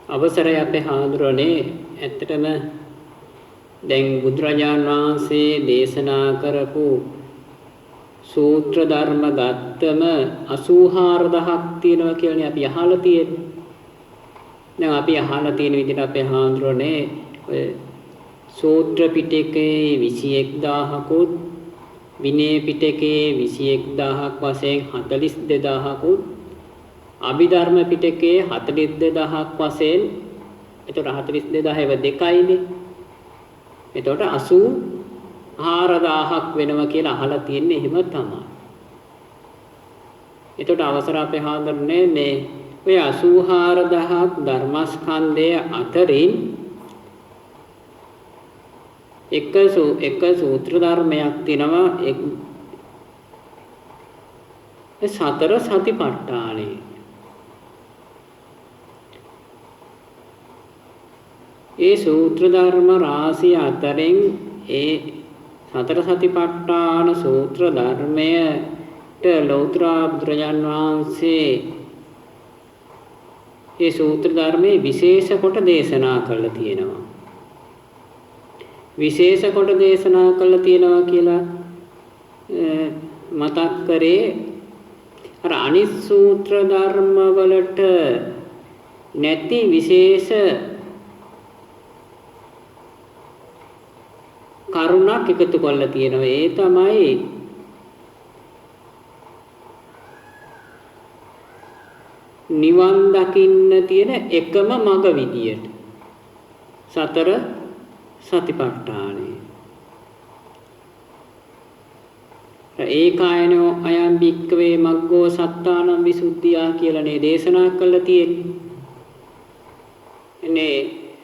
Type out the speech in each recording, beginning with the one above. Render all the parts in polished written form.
අවසරය අපේ හාමුදුරනේ ඇත්තටම දැන් බුදුරජාන් වහන්සේ දේශනා කරපු සූත්‍ර ධර්ම ගත්තම 84000ක් තියෙනවා කියලානේ අපි අහලා තියෙන්නේ. දැන් අපි අහලා තියෙන විදිහට අපේ හාමුදුරනේ ඔය සූත්‍ර පිටකේ 21000කුත් විනය පිටකේ 21000ක් වශයෙන් 42000කුත් අභිධර්ම පිටකයේ 42000ක් වශයෙන් එතකොට 42000 ඒව දෙකයිනේ. එතකොට 84000ක් වෙනවා කියලා අහලා තියෙන්නේ එහෙම තමයි. එතකොට අවසර අපේ හාමුදුරනේ මේ ඔය 84000ක් ධර්මස්කන්ධය අතරින් එක සූත්‍ර ධර්මයක් තියෙනවා සතර සතිපට්ඨානෙ. ඒ සූත්‍ර ධර්ම රාශිය අතරින් ඒ සතර සතිපට්ඨාන සූත්‍ර ධර්මයට ලෞතර බුදුරජාන් වහන්සේ ඒ සූත්‍ර ධර්මයේ විශේෂ කොට දේශනා කළා තියෙනවා. විශේෂ කොට දේශනා කළා තියෙනවා කියලා මතක් කරේ අර අනිත් සූත්‍ර ධර්ම වලට නැති විශේෂ කරුණක් එකතු කරලා තියෙනවා. ඒ තමයි නිවන් දකින්න තියෙන එකම මඟ විදියට සතර සතිපට්ඨානයි. ඒකායනෝ අයං භික්ඛවේ මග්ගෝ සත්තානං විසුද්ධියා කියලානේ දේශනා කළා තියෙන්නේ.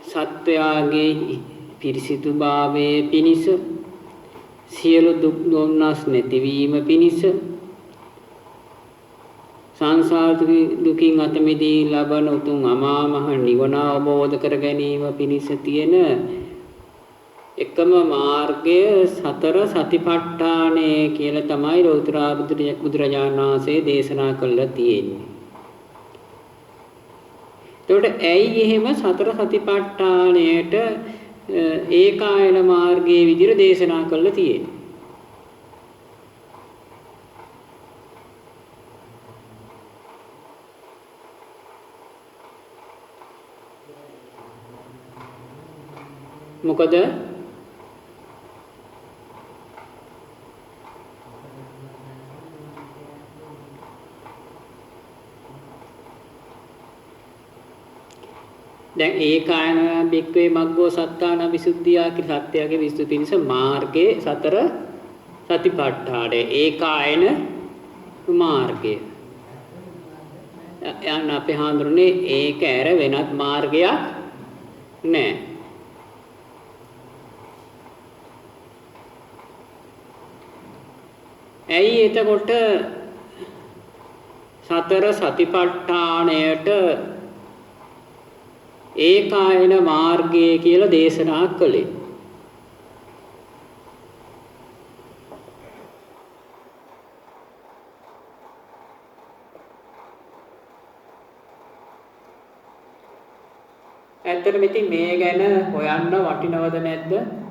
සත්වයාගේ පිරිසිදුභාවයේ පිනිස සියලු දුක් දුම්නස් නැතිවීම පිනිස සංසාර දුකින් අත මිදී ලබන උතුම් අමා මහ නිවන අවබෝධ කර ගැනීම පිණිස තියෙන එකම මාර්ගය සතර සතිපට්ඨානය කියලා තමයි ලෞතර බුදුරජාණන් වහන්සේ දේශනා කළා තියෙන්නේ. එතකොට ඇයි එහෙම සතර සතිපට්ඨානයට ඒකායන මාර්ගයේ විදිහට දේශනා කළා තියෙන්නේ? මොකද දැන් ඒකායන බික්කවේ මග්ගෝ සත්තාන විසුද්ධියා කියලා සත්‍යයේ විසුද්ධි පිණිස මාර්ගයේ සතර සතිපට්ඨානය ඒකායන මාර්ගය. යන්න අපේ හාමුදුරනේ ඒක ඇර වෙනත් මාර්ගයක් නැහැ. ඇයි එතකොට සතර සතිපට්ඨානයට ඒකායන මාර්ගය කියලා දේශනා කළේ? ඇත්තටම ඉතින් මේ ගැන හොයන්න වටිනවද නැද්ද?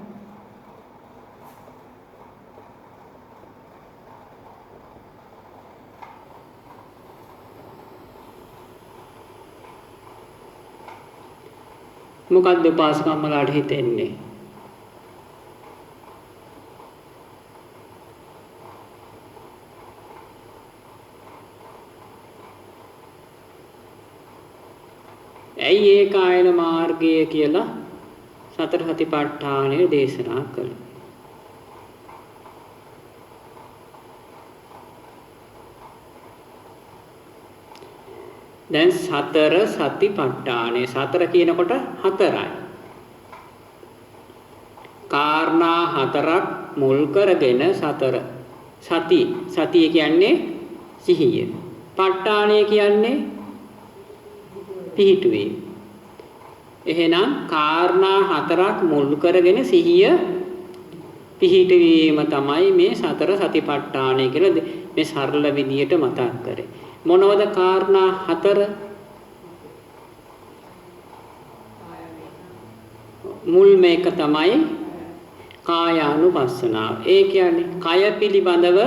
මොකක්ද උපාසකම්මලාට හිතෙන්නේ? ඇයි ඒකායන මාර්ගය කියලා සතර සතිපට්ඨානය දේශනා කළේ? දැන් සතර සතිපට්ඨානේ සතර කියනකොට හතරයි. කාරණා හතරක් මුල් කරගෙන සතර සතිය කියන්නේ සිහිය. ප ဋ ාණය කියන්නේ පිහිටුවීම. එහෙනම් කාරණා හතරක් මුල් කරගෙන සිහිය පිහිටවීම තමයි මේ සතර සතිපට්ඨානය කියලා මේ සරල විදියට මතක් කරේ. මොනවද කාරණා හතර? මුල්ම එක තමයි කායානුපස්සනාව. ඒ කියන්නේ කය පිළිබඳව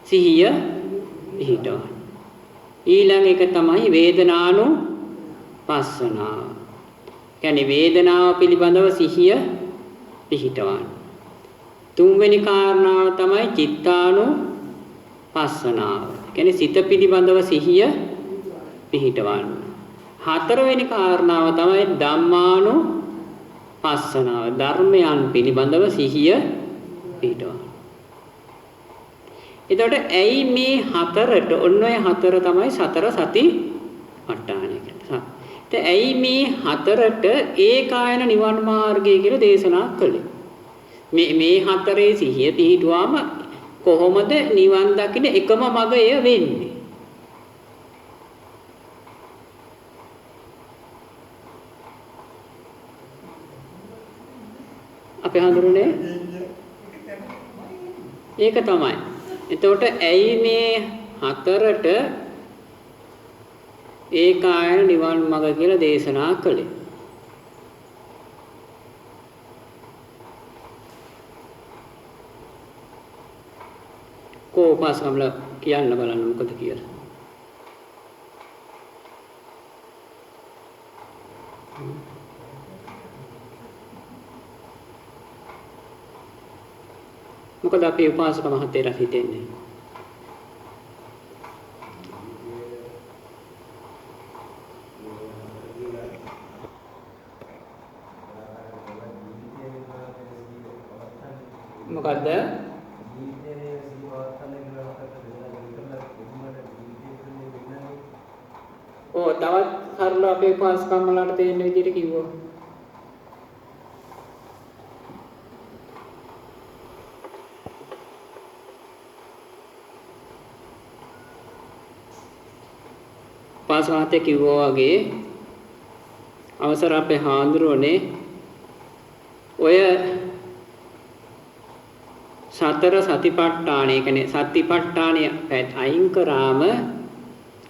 සිහිය පිහිටවන. ඊළඟ එක තමයි වේදනානුපස්සනාව. කියන්නේ වේදනාව පිළිබඳව සිහිය පිහිටවන. තුන්වෙනි කාරණාව තමයි චිත්තානුපස්සනාව. කියන්නේ සිත පිළිබඳව සිහිය පිහිටවන. හතරවෙනි කාරණාව තමයි ධම්මානුපස්සනාව. ධර්මයන් පිළිබඳව සිහිය පිහිටවන. එතකොට ඇයි මේ හතරට ඔන්න ඔය හතර තමයි සතර සතිපට්ඨානය කියන්නේ. ඇයි මේ හතරට ඒකායන නිවන් මාර්ගය කියලා දේශනා කළේ? මේ හතරේ සිහිය පිහිටුවාම කොහොමද නිවන් දකින්න එකම මඟ එය වෙන්නේ? අපි හඳුරන්නේ ඒක තමයි. එතකොට ඇයි මේ හතරට ඒකායන නිවන් මඟ කියලා දේශනා කළේ? කෝපාසම්ල කියන්න බලන්න මොකද කියලා. මොකද අපේ උපාසක මහත්තයලා හිතන්නේ? මොකද්ද? තවත් සරල අපේ උපාසකම්මලාට තේරෙන විදිහට කිව්වොත් පාසවාතේ කිව්වා වගේ අවසර අපේ හාමුදුරුවනේ ඔය සතර සතිපට්ඨානය කියන්නේ සතිපට්ඨානය අයින් කරාම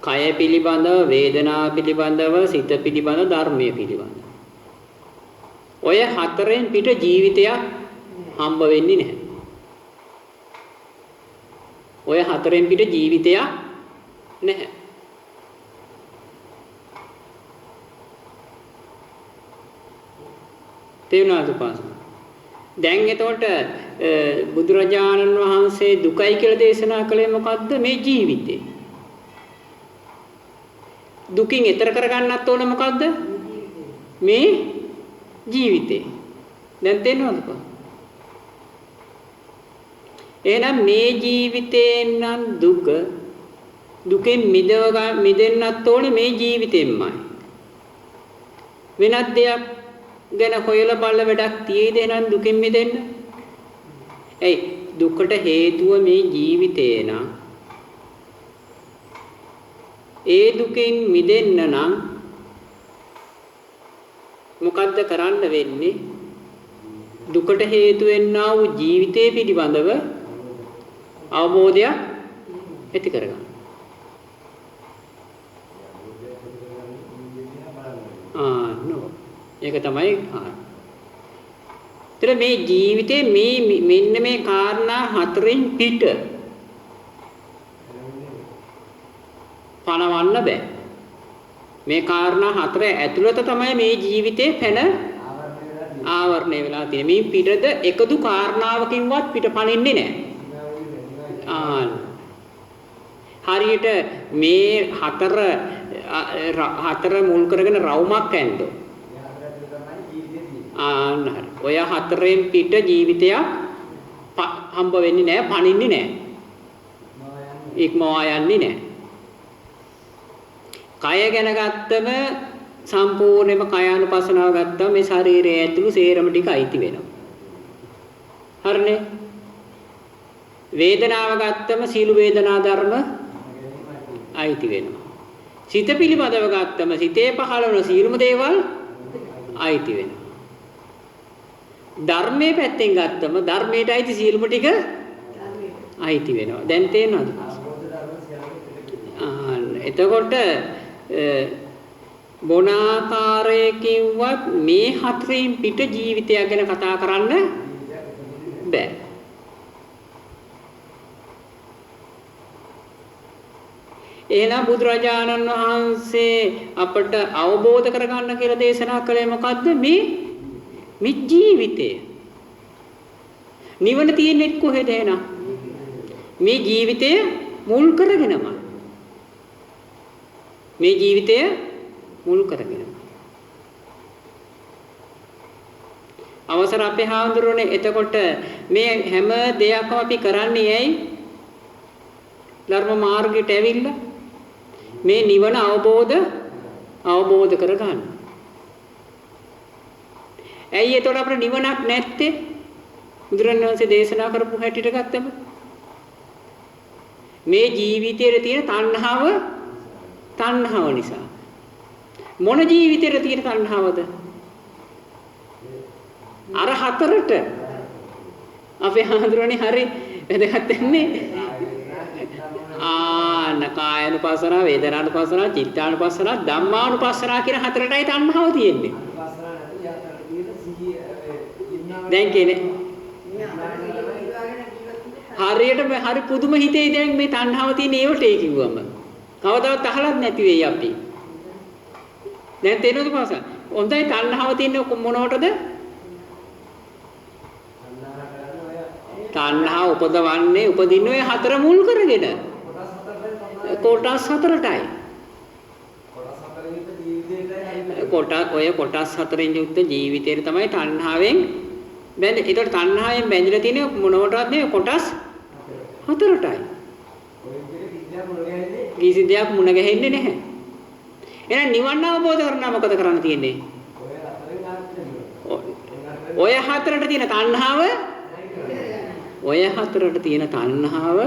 කය පිළිබඳව, වේදනාව පිළිබඳව, සිත පිළිබඳව, ධර්මයේ පිළිබඳව. ඔය හතරෙන් පිට ජීවිතයක් හම්බ වෙන්නේ නැහැ. ඔය හතරෙන් පිට ජීවිතයක් නැහැ. තේරුණාද පාස? දැන් එතකොට බුදුරජාණන් වහන්සේ දුකයි කියලා දේශනා කළේ මොකද්ද? මේ ජීවිතේ. දුකින් එතර කරගන්නත් ඕන මොකද්ද? මේ ජීවිතේ. දැන් තේරෙනවද? එහෙනම් මේ ජීවිතේන් නම් දුකෙන් මිදෙන්නත් ඕනේ මේ ජීවිතෙන්මයි. වෙනත් දෙයක් ගැන හොයලා බලලා වැඩක් තියෙයිද එහෙනම් දුකින් මිදෙන්න? ඇයි දුකට හේතුව මේ ජීවිතේ නම් ඒ දුකින් මිදෙන්න නම් මොකද්ද කරන්න වෙන්නේ? දුකට හේතු වෙන්නා වූ ජීවිතය පිළිබඳව අවබෝධයක් ඇති කරගන්න. ඒක තමයි කාරණා. මේ ජීවිතේ මෙන්න මේ කාරණා හතරෙන් පිට පණවන්න බෑ. මේ කාරණා හතර ඇතුළත තමයි මේ ජීවිතේ පැන ආවරණය වෙලා තියෙන්නේ. මේ පිටද එකදු කාරණාවකින්වත් පිට පණින්නේ නැහැ. හරියට මේ හතර මුල් කරගෙන රවුමක් ඇන්දෝ. ඔය හතරෙන් පිට ජීවිතයක් හම්බ වෙන්නේ නැහැ, පණින්නේ නැහැ. ඉක්මවා යන්නේ නැහැ. කය ගැන ගත්තම සම්පූර්ණයෙන්ම කයානුපස්සනාව ගත්තම මේ ශරීරයේ ඇතුළු සේරම ටික අයිති වෙනවා. හරිනේ? වේදනාව ගත්තම සීළු වේදනා ධර්ම අයිති වෙනවා. සිත පිළිබඳව ගත්තම සිතේ පහළ වන සීලුම දේවල් අයිති වෙනවා. ධර්මයේ පැත්තෙන් ගත්තම ධර්මයට අයිති සීලුම ටික අයිති වෙනවා. දැන් තේරෙනවද? එතකොට බොන ආකාරයේ කිව්වත් මේ හතරෙන් පිට ජීවිතය ගැන කතා කරන්න බෑ. එහෙනම් බුදුරජාණන් වහන්සේ අපට අවබෝධ කරගන්න කියලා දේශනා කළේ මොකද්ද? මේ ජීවිතය. නිවන තියෙන්නේ කොහෙද එහෙනම්? මේ ජීවිතය මුල් කරගෙනම. මේ ජීවිතය මුල් කරගෙනම. අවසර අපේ හාමුදුරනේ එතකොට මේ හැම දෙයක්ම අපි කරන්නේ ඇයි? ධර්ම මාර්ගයට ඇවිල්ලා මේ නිවන අවබෝධ කරගන්න. ඇයි එතකොට අපිට නිවනක් නැත්තේ? බුදුරණවහන්සේ දේශනා කරපු හැටියට ගත්තම මේ ජීවිතයේ තියෙන තණ්හාව නිසා. මොන ජීවිතයේ තියෙන තණ්හාවද? අර හතරට අපේ හඳුරන්නේ හරි වැදගත් වෙන්නේ කායानुපස්සන, වේදනානුපස්සන, චිත්තානුපස්සන, ධම්මානුපස්සන කියන හතරටයි තණ්හාව තියෙන්නේ. දැන් කියන්නේ හරියට හරි පුදුම හිතේ දැන් මේ තණ්හාව තියෙන ඒවට ඒ කිව්වම කවදාවත් අහලත් නැති වෙයි අපි. දැන් තේරෙනවද පාසා? හොඳයි තණ්හාව තියෙන්නේ මොනකටද? තණ්හාව උපදින්නේ ඔය හතර මුල් කරගෙන. කොටස් හතරටයි. කොටස් හතරෙන් යුක්ත ජීවිතේ තමයි තණ්හාවෙන් බැඳ. ඒකට තණ්හාවෙන් බැඳිලා තියෙන මොනකටද මේ කොටස් හතරටයි. කිසි දෙයක් මුණ ගැහෙන්නේ නැහැ. එහෙනම් නිවන් අවබෝධ කරගන්න මොකද කරන්න තියෙන්නේ? ඔය හතරට තියෙන තණ්හාව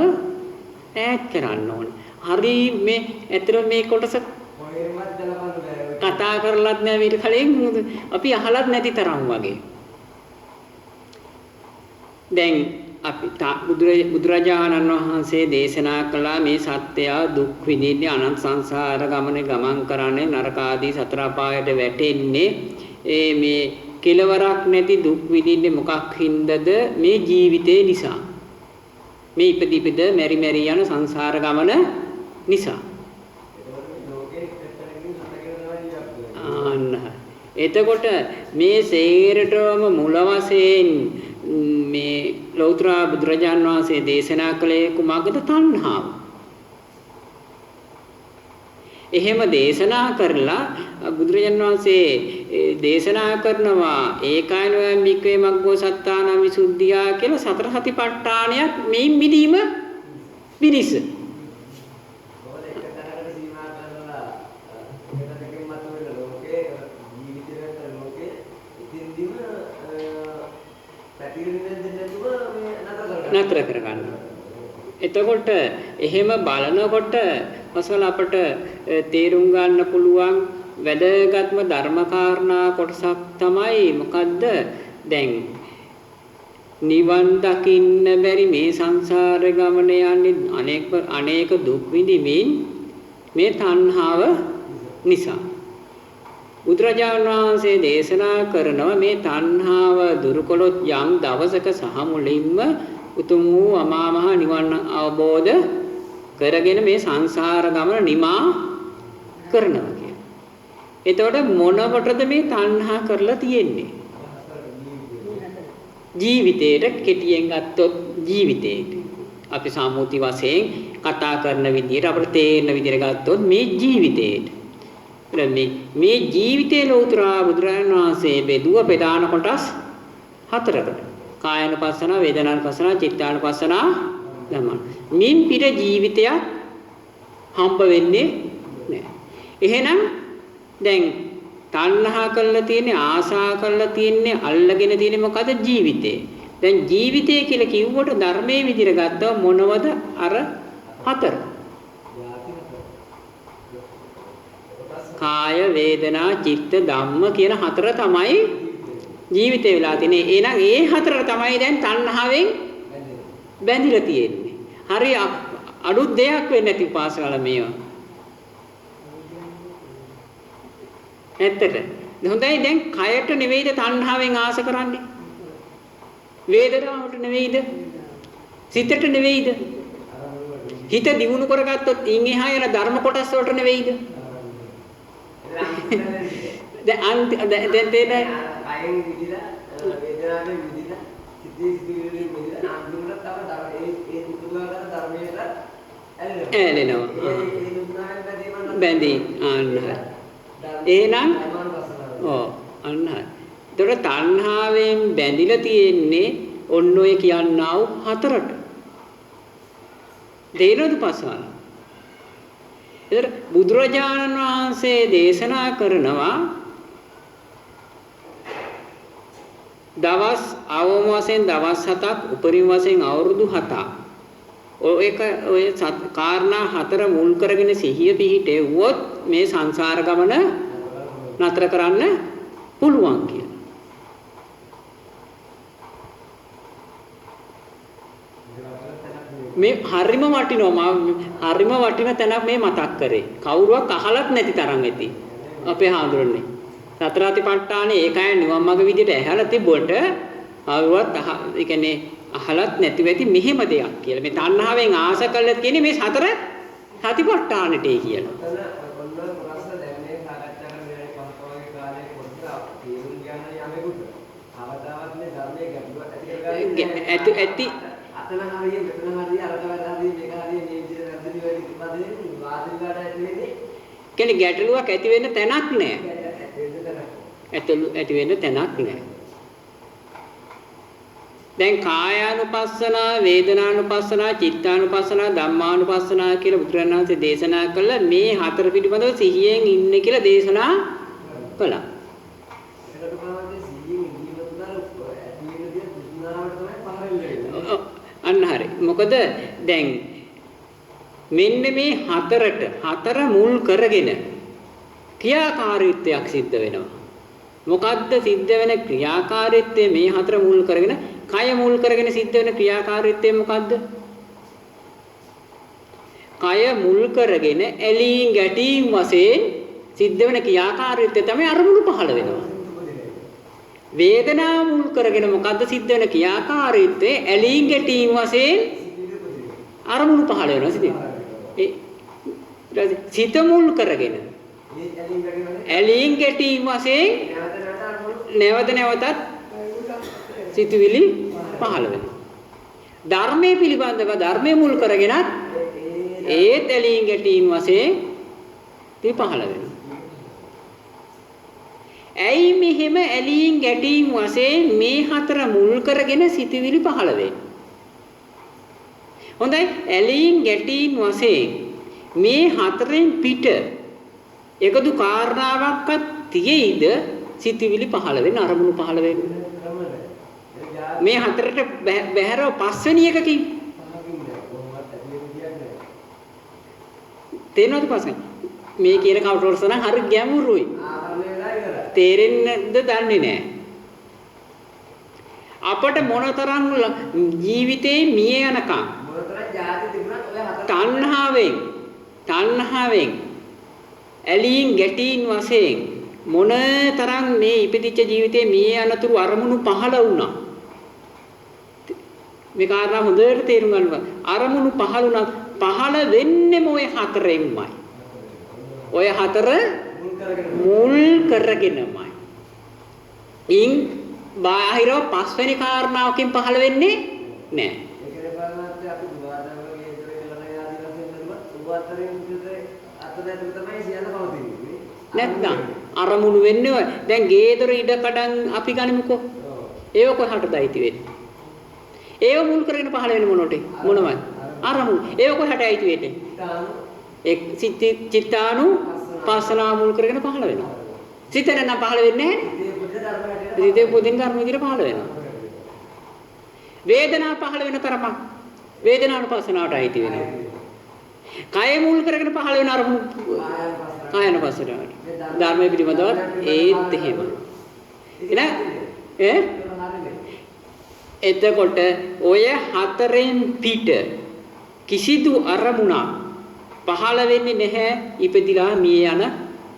ඈත් කරන්න ඕනේ. හරි මේ ඇත්තට මේ කොටස කතා කරලත් නෑ ඊට කලින් අපි අහලත් නැති තරම් වගේ. දැන් අපි බුදුරජාණන් වහන්සේ දේශනා කළා මේ සත්‍යය දුක් විඳින්නේ අනන්ත සංසාර ගමන් කරන්නේ නරක ආදී සතර අපායට වැටෙන්නේ මේ කෙලවරක් නැති දුක් විඳින්නේ මොකක් හින්දාද? මේ ජීවිතේ නිසා. මේ ඉපදිපද මෙරි යන සංසාර ගමන නිසා. එතකොට මේ සේරටම මුල වශයෙන් මේ ලෞතර බුදුරජාන් වහන්සේ දේශනා කළේ කුමක්ද? තණ්හාව. එහෙම දේශනා කරලා බුදුරජාන් වහන්සේ දේශනා කරනවා ඒකායනෝයම් වික්‍රේ මග්ගෝ සත්තාන විසුද්ධියා කියලා සතර සතිපට්ඨානයක් මේ මිදීම පිණිස. නතර කරගන්න. එතකොට එහෙම බලනකොට අසල අපට තේරුම් ගන්න පුළුවන් වැදගත්ම ධර්මකාරණා කොටසක් තමයි මොකද්ද? දැන් නිවන් දකින්න බැරි මේ සංසාර ගමන යන්නේ අනේක දුක් විඳිමින් මේ තණ්හාව නිසා. බුදුරජාණන් වහන්සේ දේශනා කරනවා මේ තණ්හාව දුරු කළොත් යම් දවසක සහ මුලින්ම උතුම් වූ අමා මහ නිවන් අවබෝධ කරගෙන මේ සංසාර ගමන නිමා කරනවා කියන. එතකොට මොනකටද මේ තණ්හා කරලා තියෙන්නේ? ජීවිතේට කෙටියෙන් ගත්තොත් ජීවිතේට. අපි සාමූති වශයෙන් කතා කරන විදිහට අපිට තේරෙන විදිහට ගත්තොත් මේ ජීවිතේට. මේ ජීවිතේ ලෞතර බුදුරජාණන් වහන්සේ බෙදුව ප්‍රධාන කොටස් හතරකට. කායानुපස්සන, වේදනානුපස්සන, චිත්තානුපස්සන, ධම්මාන. මින් පිට ජීවිතයක් හම්බ වෙන්නේ නැහැ. එහෙනම් දැන් තණ්හා කරලා තියෙන්නේ, ආශා කරලා තියෙන්නේ, අල්ලගෙන තියෙන්නේ මොකද? ජීවිතේ. දැන් ජීවිතය කියලා කිව්වට ධර්මයේ විදිහට ගත්තම මොනවද? අර හතර. කාය, වේදනා, චිත්ත, ධම්ම කියන හතර තමයි ජීවිතේ වෙලා තියෙන්නේ. එහෙනම් ඒ හතර තමයි දැන් තණ්හාවෙන් බැඳිලා තියෙන්නේ. හරි අලුත් දෙයක් වෙන්නේ නැති උපාසකලා මේවා. ඇත්තට. හොඳයි දැන් කයට නෙවෙයිද තණ්හාවෙන් ආස කරන්නේ? වේදනාවට නෙවෙයිද? සිතට නෙවෙයිද? හිත දියුණු කරගත්තොත් ඉන් එහා යන ධර්ම කොටස් වලට නෙවෙයිද? දැන් තේන අයින් විදිලා වේදනාවෙන් විදිලා සිතේ සිදුවෙන්නේ විදිලා අන්තිමට තව ඒ පුදුමාකාර ධර්මයට ඇලෙනවා. බැඳී අන්න. එහෙනම් අන්න. ඒතර තණ්හාවෙන් බැඳිලා තියෙන්නේ ඔන්න ඔය කියන්නා වූ හතරට. දේනද පසාල. ඒතර බුදුරජාණන් වහන්සේ දේශනා කරනවා දවස් අවම වශයෙන් දවස් 7ක් උපරිම වශයෙන් අවුරුදු 7ක් ඔය කාරණා හතර මුල් කරගෙන සිහිය පිහිටෙව්වොත් මේ සංසාර ගමන නතර කරන්න පුළුවන් කියලා. මේ හරිම වටිනවා හරිම වටින තැනක් මේ මතක් කරේ. කවුරුවක් අහලත් නැති තරම් ඇති. අපේ හාමුදුරනේ. සතරාතිපට්ඨානේ ඒකයි නිවන් මාර්ග විදියට ඇහැලා තිබුවට කවුරුවත් ඒ කියන්නේ අහලත් නැතිව ඇති මෙහෙම දෙයක් කියලා. මේ තණ්හාවෙන් ආස කළත් කියන්නේ මේ සතර සතිපට්ඨානෙටයි කියලා. ඇති අතන හරිය මෙතන හරිය අරකට හරිය මේක හරිය මේ විදිහට වැරදි වෙන්නේ වාදිකාට ඇති වෙන්නේ කියන්නේ ගැටලුවක් ඇති වෙන්න තැනක් නැහැ. ඇති වෙන්න තැනක් නැහැ. දැන් කායානුපස්සනා, වේදනානුපස්සනා, චිත්තානුපස්සනා, ධම්මානුපස්සනා කියලා බුදුරජාණන් වහන්සේ දේශනා කළ මේ හතර පිළිබඳව සිහියෙන් ඉන්න කියලා දේශනා කළා. ඒකට බලන්නේ සිහියෙන් ඉන්නකොට ඇති වෙන දේ පුදුනාවට තමයි පහළ වෙන්නේ. අන්න හරි. මොකද දැන් මෙන්න මේ හතර මුල් කරගෙන ක්‍රියාකාරීත්වයක් සිද්ධ වෙනවා. මොකද්ද සිද්ධ වෙන ක්‍රියාකාරීත්වය? මේ හතර මුල් කරගෙන කය මුල් කරගෙන සිද්ධ වෙන ක්‍රියාකාරීත්වය මොකද්ද? කය මුල් කරගෙන ඇලීම් ගැටීම් වශයෙන් සිද්ධ වෙන ක්‍රියාකාරීත්වය තමයි අරමුණු පහළ වෙනවා. වේදනාව මුල් කරගෙන මොකද්ද සිද්ධ වෙන ක්‍රියාකාරීත්වය? ඇලීම් ගැටීම් වශයෙන් අරමුණු පහළ වෙනවා සිත මුල් කරගෙන ඇලීම් ගැටීම් වශයෙන් නැවත නැවතත් සිතුවිලි පහළ වෙනවා. ධර්මයේ පිළිබඳව ධර්මයේ මුල් කරගෙනත් ඒත් ඇලීම් ගැටීම් වශයෙන් පහළ වෙනවා. ඇයි මෙහෙම ඇලීම් ගැටීම් වශයෙන් මේ හතර මුල් කරගෙන සිතුවිලි පහළ වෙන්නේ? හොඳයි ඇලීම් ගැටීම් වශයෙන් මේ හතරෙන් පිට එකදු කාරණාවක්වත් තියෙයිද සිතුවිලි පහළ වෙන අරමුණු පහළ වෙන? මේ හතරට බැහැරව පස්වෙනි එකකින් තේරෙනවද පස්සේ? මේ කියන කවුටර්ස් නම් හරි ගැඹුරුයි. තේරෙන්නේද දන්නේ නැහැ. අපට මොනතරම් ජීවිතේ මිය යනකම් තණ්හාවෙන් ඇලීම් ගැටීම් වශයෙන් මොනතරම් මේ ඉපදිච්ච ජීවිතේ මිය යනතුරු අරමුණු පහළ වුණා. මේ කාරණා හොඳට තේරුම් ගන්න. අරමුණු පහළ වුණා පහළ වෙන්නේම ඔය හතරෙන්මයි. ඔය හතර මුල් කරගෙනමයි. ඉන් බාහිරව පස්වෙනි කාරණාවකින් පහළ වෙන්නේ නැහැ. ඒකේ බලන්නත් අපි දුවාදවගේ ඉදරේ ලණය ආදී වශයෙන් බලුවා උවතරෙන් විතර අතදැට තමයි සියල්ල පවතින්නේ. නැත්නම් අරමුණු වෙන්නේ දැන් ගේදොර ඉඩ කඩන් අපි ගනිමුකෝ. ඒව කොහටද අයිති වෙන්නේ? ඒව මුල් කරගෙන පහළ වෙන්නේ මොනොටේ? මොනවද? අරමුණු. ඒව කොහට අයිති වෙන්නේ? චිත්තානු පස්සනා මුල් කරගෙන පහළ වෙනවා. සිත නැත්නම් පහළ වෙන්නේ නැහැ. සිතේ පුදින් ධර්ම විදිහට පහළ වෙනවා. වේදනාව පහළ වෙන තරමක් වේදනානුපස්සනාවට අයිති වෙනවා. කය මුල් කරගෙන පහළ වෙන අරමුණු කායනුපස්සනාවට. ධර්මයේ පිළිබඳව ඒත් එහෙමයි. එතකොට ඔය හතරෙන් පිට කිසිදු අරමුණක් පහළ වෙන්නේ නැහැ ඉපදිලා මිය යන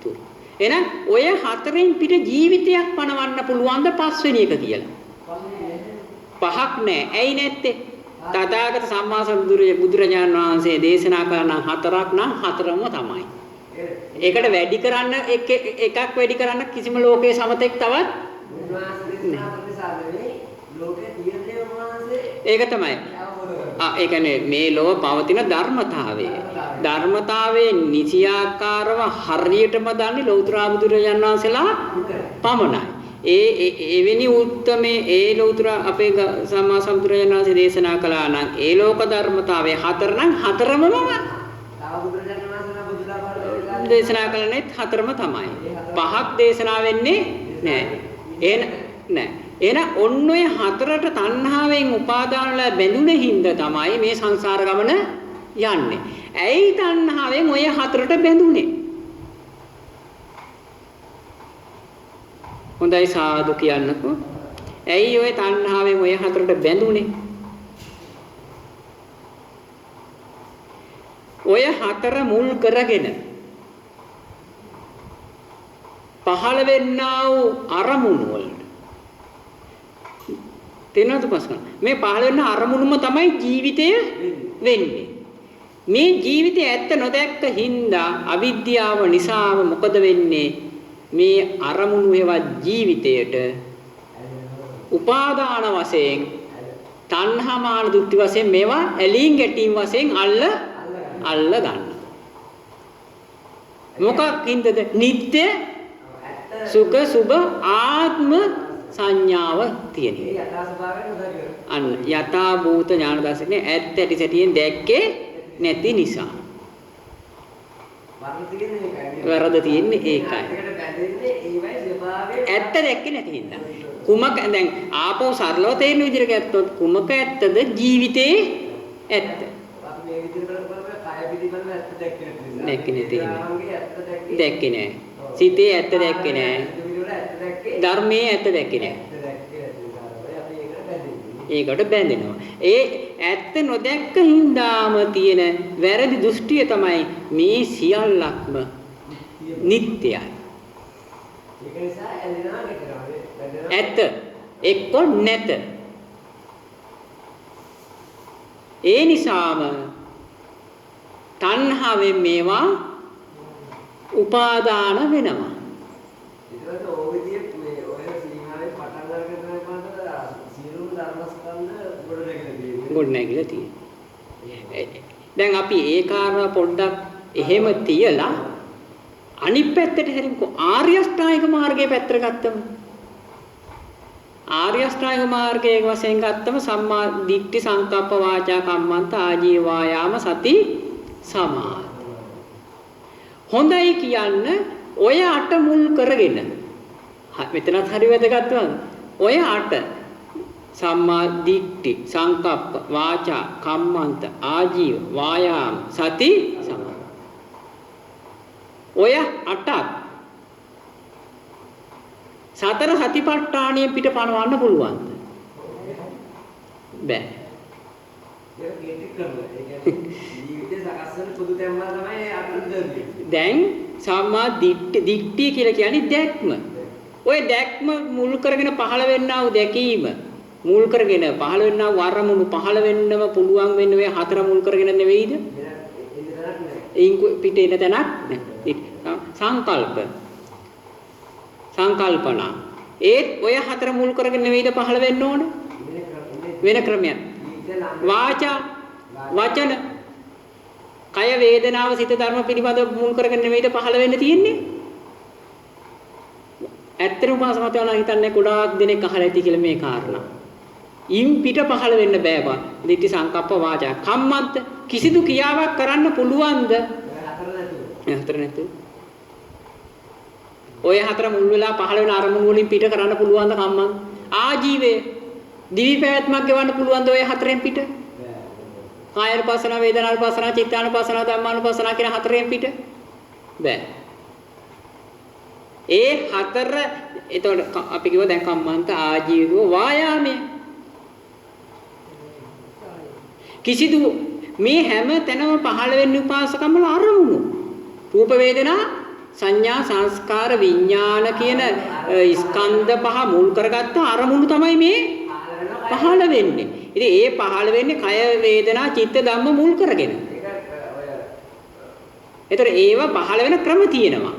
තුරු. එහෙනම් ඔය හතරෙන් පිට ජීවිතයක් පණවන්න පුළුවන් ද පස්වෙනි එක කියලා? පහක් නෑ. ඇයි නැත්තේ? තථාගත සම්මා සම්බුදුරජාණන් වහන්සේ දේශනා කරන හතරක් නම් හතරම තමයි. ඒකට වැඩි කරන්න එකක් වැඩි කරන්න කිසිම ලෝකයේ සමතෙක් තවත් ඒක තමයි. ඒ කියන්නේ මේ ලෝක පවතින ධර්මතාවයේ නිසියාකාරව හරියටම දන්නේ ලෞතර බුදුරජාණන් වහන්සේලා පමණයි. එවැනි උත්තමේ ඒ ලෞතර අපේ සම්මා සම්බුදුරජාණන් වහන්සේ දේශනා කළා නම් ඒ ලෝක ධර්මතාවයේ හතර නම් හතරම දේශනා කළනේ හතරම තමයි. පහක් දේශනා වෙන්නේ නෑ. එහෙනම් ඔන්න ඔය හතරට තණ්හාවෙන් උපාදාන වල බැඳුනේ හින්දා තමයි මේ සංසාර ගමන යන්නේ. ඇයි තණ්හාවෙන් ඔය හතරට බැඳුනේ? හොඳයි සාදු කියන්නකෝ. ඇයි ඔය තණ්හාවෙන් ඔය හතරට බැඳුනේ? ඔය හතර මුල් කරගෙන පහළ වෙන්නා වූ අරමුණු වලට තේනවද ප්‍රශ්න? මේ පහළ වෙන අරමුණුම තමයි ජීවිතය වෙන්නේ. මේ ජීවිතය ඇත්ත නොදැක්ක හින්දා අවිද්‍යාව නිසාම මොකද වෙන්නේ? මේ අරමුණු හේවත් ජීවිතයට උපාදාන වශයෙන් තණ්හා මාන දුක්ති වශයෙන් මේවා ඇලීම් ගැටීම් වශයෙන් අල්ල ගන්න. මොකක්ින්දද? නිත්‍ය සුඛ සුභ ආත්ම සංඥාව තියෙනවා. අන්න යථා භූත ඥාන දර්ශනේ ඇත්ත ඇටි සැටියෙන් දැක්කේ නැති නිසා. වරද තියෙන්නේ ඒකයි. ඇත්ත දැක්කේ නැති හින්දා. කුමක දැන් ආපහු සරලව තේරෙන විදිහට ගත්තොත් කුමක ඇත්තද? ජීවිතේ ඇත්ත. අපි මේ විදිහට බලපුවම කය පිළිබඳව ඇත්ත දැක්කේ නැති. දැක්කේ නැහැ. සිතේ ඇත්ත දැක්කේ නැහැ. ධර්මයේ ඇත්ත දැක්කේ නැහැ. ඒකට බැඳෙනවා. ඒ ඇත්ත නොදැක්ක හින්දාම තියෙන වැරදි දෘෂ්ටිය තමයි මේ සියල්ලක්ම නිට්ටයයි. ඒක නිසා ඇලෙනවා නේද? ඇත්ත එක්ක නැත. ඒ නිසාම තණ්හාවෙන් මේවා උපාදාන වෙනවා. ඒකට ඕවිදියේ මේ ඔය සීමාවේ පටන් ගන්න තමයි පාඩම සියලුම ධර්මස්කන්ධ ගොඩ නැගිලා තියෙන්නේ. දැන් අපි ඒ කාරණා පොඩ්ඩක් එහෙම තියලා අනිත් පැත්තට හැරිමුකෝ. ආර්ය අෂ්ටාංගික මාර්ගයේ පැත්තට ගත්තම ආර්ය අෂ්ටාංගික මාර්ගයේ වශයෙන් ගත්තම සම්මා දිට්ඨි සංකප්ප වාචා කම්මන්ත ආජීව වායාම සති සමාධි. හොඳයි කියන්න ඔය අට මුල් කරගෙන මෙතනත් හරි වැදගත් වань. ඔය අට සම්මා දිට්ඨි සංකප්ප වාචා කම්මන්ත ආජීව වායාම සති සමාධි. ඔය අටක් සතර සතිපට්ඨානිය පිට පනවන්න පුළුවන්ද? බෑ. දැන් සම්මා දිට්ඨිය කියලා කියන්නේ දැක්ම. ඔය දැක්ම මුල් කරගෙන පහළ වෙන්නා වූ දැකීම මුල් කරගෙන පහළ වෙන්නා වූ අරමුණු පහළ වෙන්නම පුළුවන් වෙන්නේ ඔය හතර මුල් කරගෙන නෙවෙයිද? එයින් පිට එන තැනක් නැහැ. සංකල්පනා ඒත් ඔය හතර මුල් කරගෙන නෙවෙයිද පහළ වෙන්න ඕන? වෙන ක්‍රමයක්. වාචා වචන කය වේදනාව සිත ධර්ම පිළිබඳව මුල් කරගෙන නෙවෙයිද පහළ වෙන්න තියෙන්නේ? ඇත්තටම උපාසකමතෝ නම් හිතන්නේ ගොඩාක් දෙනෙක් අහලා ඇති කියලා මේ කාරණා. ඉන් පිට පහළ වෙන්න බෑ බා. දිට්ඨි සංකප්ප වාචා කම්මන්ත කිසිදු ක්‍රියාවක් කරන්න පුළුවන්ද? හතර නැතුව. ඔය හතර මුල් වෙලා පහළ වෙන අරමුණු වලින් පිට කරන්න පුළුවන්ද කම්මන්ත? ආජීවය දිවි පැවැත්මක් ගෙවන්න පුළුවන්ද ඔය හතරෙන් පිට? කායानुපස්සන, වේදනානුපස්සන, චිත්තානුපස්සන, ධම්මානුපස්සන කියන හතරෙන් පිට බෑ. ඒ හතර එතකොට අපි කිව්වා දැන් කම්මන්ත ආජීව වායාමය. කිසිදු මේ හැම තැනම පහළ වෙන්නේ උපාසකම්වල අරමුණු. රූප වේදනා සංඥා සංස්කාර විඥාන කියන ස්කන්ධ පහ මුල් කරගත්ත අරමුණු තමයි මේ පහළ වෙන්නේ. ඉතින් ඒ පහළ වෙන්නේ කය වේදනා චිත්ත ධම්ම මුල් කරගෙන. ඒතර ඒවා පහළ වෙන ක්‍රම තියෙනවා.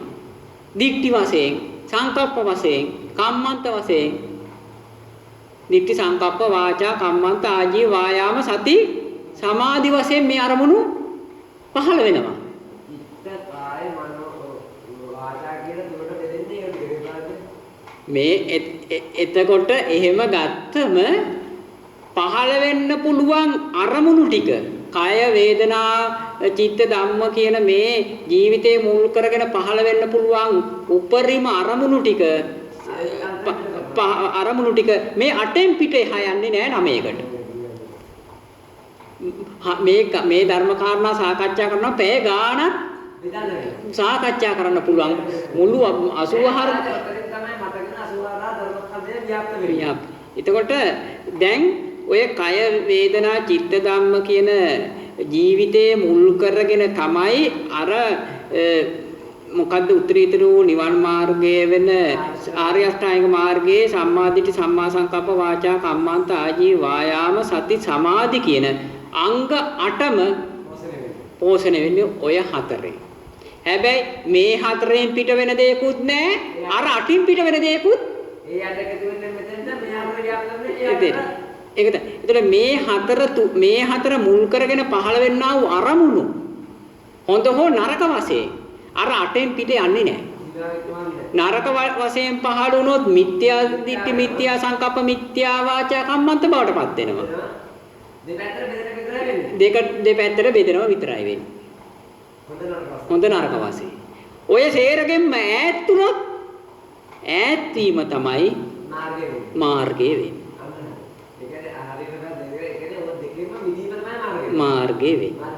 දික්ටි වශයෙන්, සංකප්ප වශයෙන්, කම්මන්ත වශයෙන්. දික්ටි සංකප්ප වාචා කම්මන්ත ආජීව වායාම සති සමාධි වශයෙන් මේ අරමුණු පහළ වෙනවා. මේ එතකොට එහෙම ගත්තම පහළ වෙන්න පුළුවන් අරමුණු ටික කය වේදනා චිත්ත ධම්ම කියන මේ ජීවිතේ මුල් කරගෙන පහළ වෙන්න පුළුවන් උපරිම අරමුණු ටික මේ 8න් පිට එහා යන්නේ නැහැ 9කට. මේ ධර්ම කාරණා සාකච්ඡා කරනවා පැය ගාණක් සාකච්ඡා කරන්න පුළුවන් මුළු 84 එතකොට දැන් ඔය කය වේදනා චිත්ත ධම්ම කියන ජීවිතයේ මුල් කරගෙන තමයි අර මොකද්ද උත්තරීතර වූ නිවන් මාර්ගය වෙන ආර්ය අෂ්ටාංගික මාර්ගයේ සම්මාදිට්ඨි සම්මා සංකප්ප වාචා කම්මන්ත ආජීව වායාම සති සමාධි කියන අංග 8ම පෝෂණය වෙන්නේ ඔය හතරේ. හැබැයි මේ හතරෙන් පිට වෙන දෙයක්වත් නැහැ. අර 8න් පිට වෙන දෙයක්වත් ඒ අඩක දෙන්නේ මෙතෙන්ද මෙහා වල ගියාම ඒකද. ඒතර මේ හතර මුල් කරගෙන පහළ වෙන්නා වූ අරමුණු හොඳ හෝ නරක වශයෙන් අර 8න් පිට යන්නේ නැහැ. නරක වශයෙන් පහළ වුණොත් මිත්‍යා දිට්ඨි මිත්‍යා සංකප්ප මිත්‍යා වාචා කම්මන්ත බවටපත් වෙනවා. දෙපැත්තට බෙදෙනවා විතරයි වෙන්නේ. හොඳ නරක වශයෙන්. ඔය සේරගෙන්ම ඈත් වුණොත් ඈත් වීම තමයි මාර්ගය වෙන්නේ. මාර්ගය වෙන්නේ.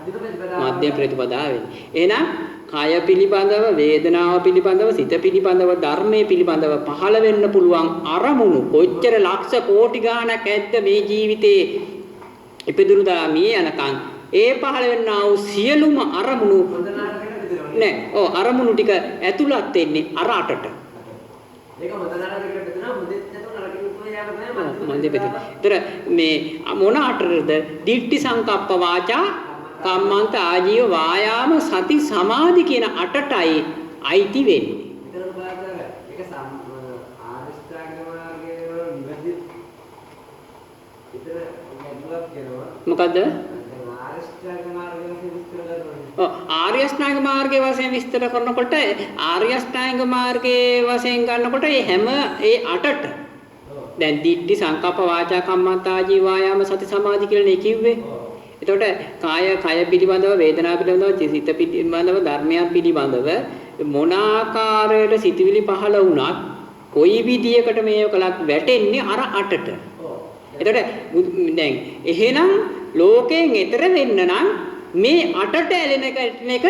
මධ්‍යම ප්‍රතිපදාව වෙන්නේ. එහෙනම් කය පිළිබඳව, වේදනාව පිළිබඳව, සිත පිළිබඳව, ධර්මයේ පිළිබඳව පහළ වෙන්න පුළුවන් අරමුණු කොච්චර ලක්ෂ කෝටි ගාණක් ඇද්ද මේ ජීවිතේ ඉපදුරුදා මේ යනකම් ඒ පහළ වෙන්නා වූ සියලුම අරමුණු නෑ. ඔව් අරමුණු ටික ඇතුළත් වෙන්නේ අර 8ට. ඒක මොනතරම්ද බෙදෙනවා මුදෙත් නැතුව නරකින් උතුම යාම තමයි මන්දේ බෙදෙන. ඒතර මේ මොන 8ටද? දිට්ඨි සංකප්ප වාචා කම්මන්ත ආජීව වායාම සති සමාධි කියන 8ටයි අයිති වෙන්නේ. ඒතර බලන්න ඒක ආරිෂ්ඨාංග මාර්ගයේ නිවැරදි ඒතර ගැඹුරක් කරනවා. මොකද්ද? ආර්ය අෂ්ටාංග මාර්ගයේ වශයෙන් විස්තර කරනකොට ආර්ය අෂ්ටාංග මාර්ගයේ වශයෙන් ගන්නකොට මේ හැම ඒ 8ට දැන් දිට්ඨි සංකප්ප වාචා කම්මන්ත ආජීව වායාම සති සමාධි කියලා කිව්වේ. එතකොට කය පිළිබඳව වේදනා පිළිබඳව සිත පිළිබඳව ධර්මයන් පිළිබඳව මොන ආකාරයට සිතවිලි පහළ වුණත් කොයි විදියකට මේව කළත් වැටෙන්නේ අර 8ට. එතකොට දැන් එහෙනම් ලෝකයෙන් එතර වෙන්න නම් මේ 8ට ඇලෙන එක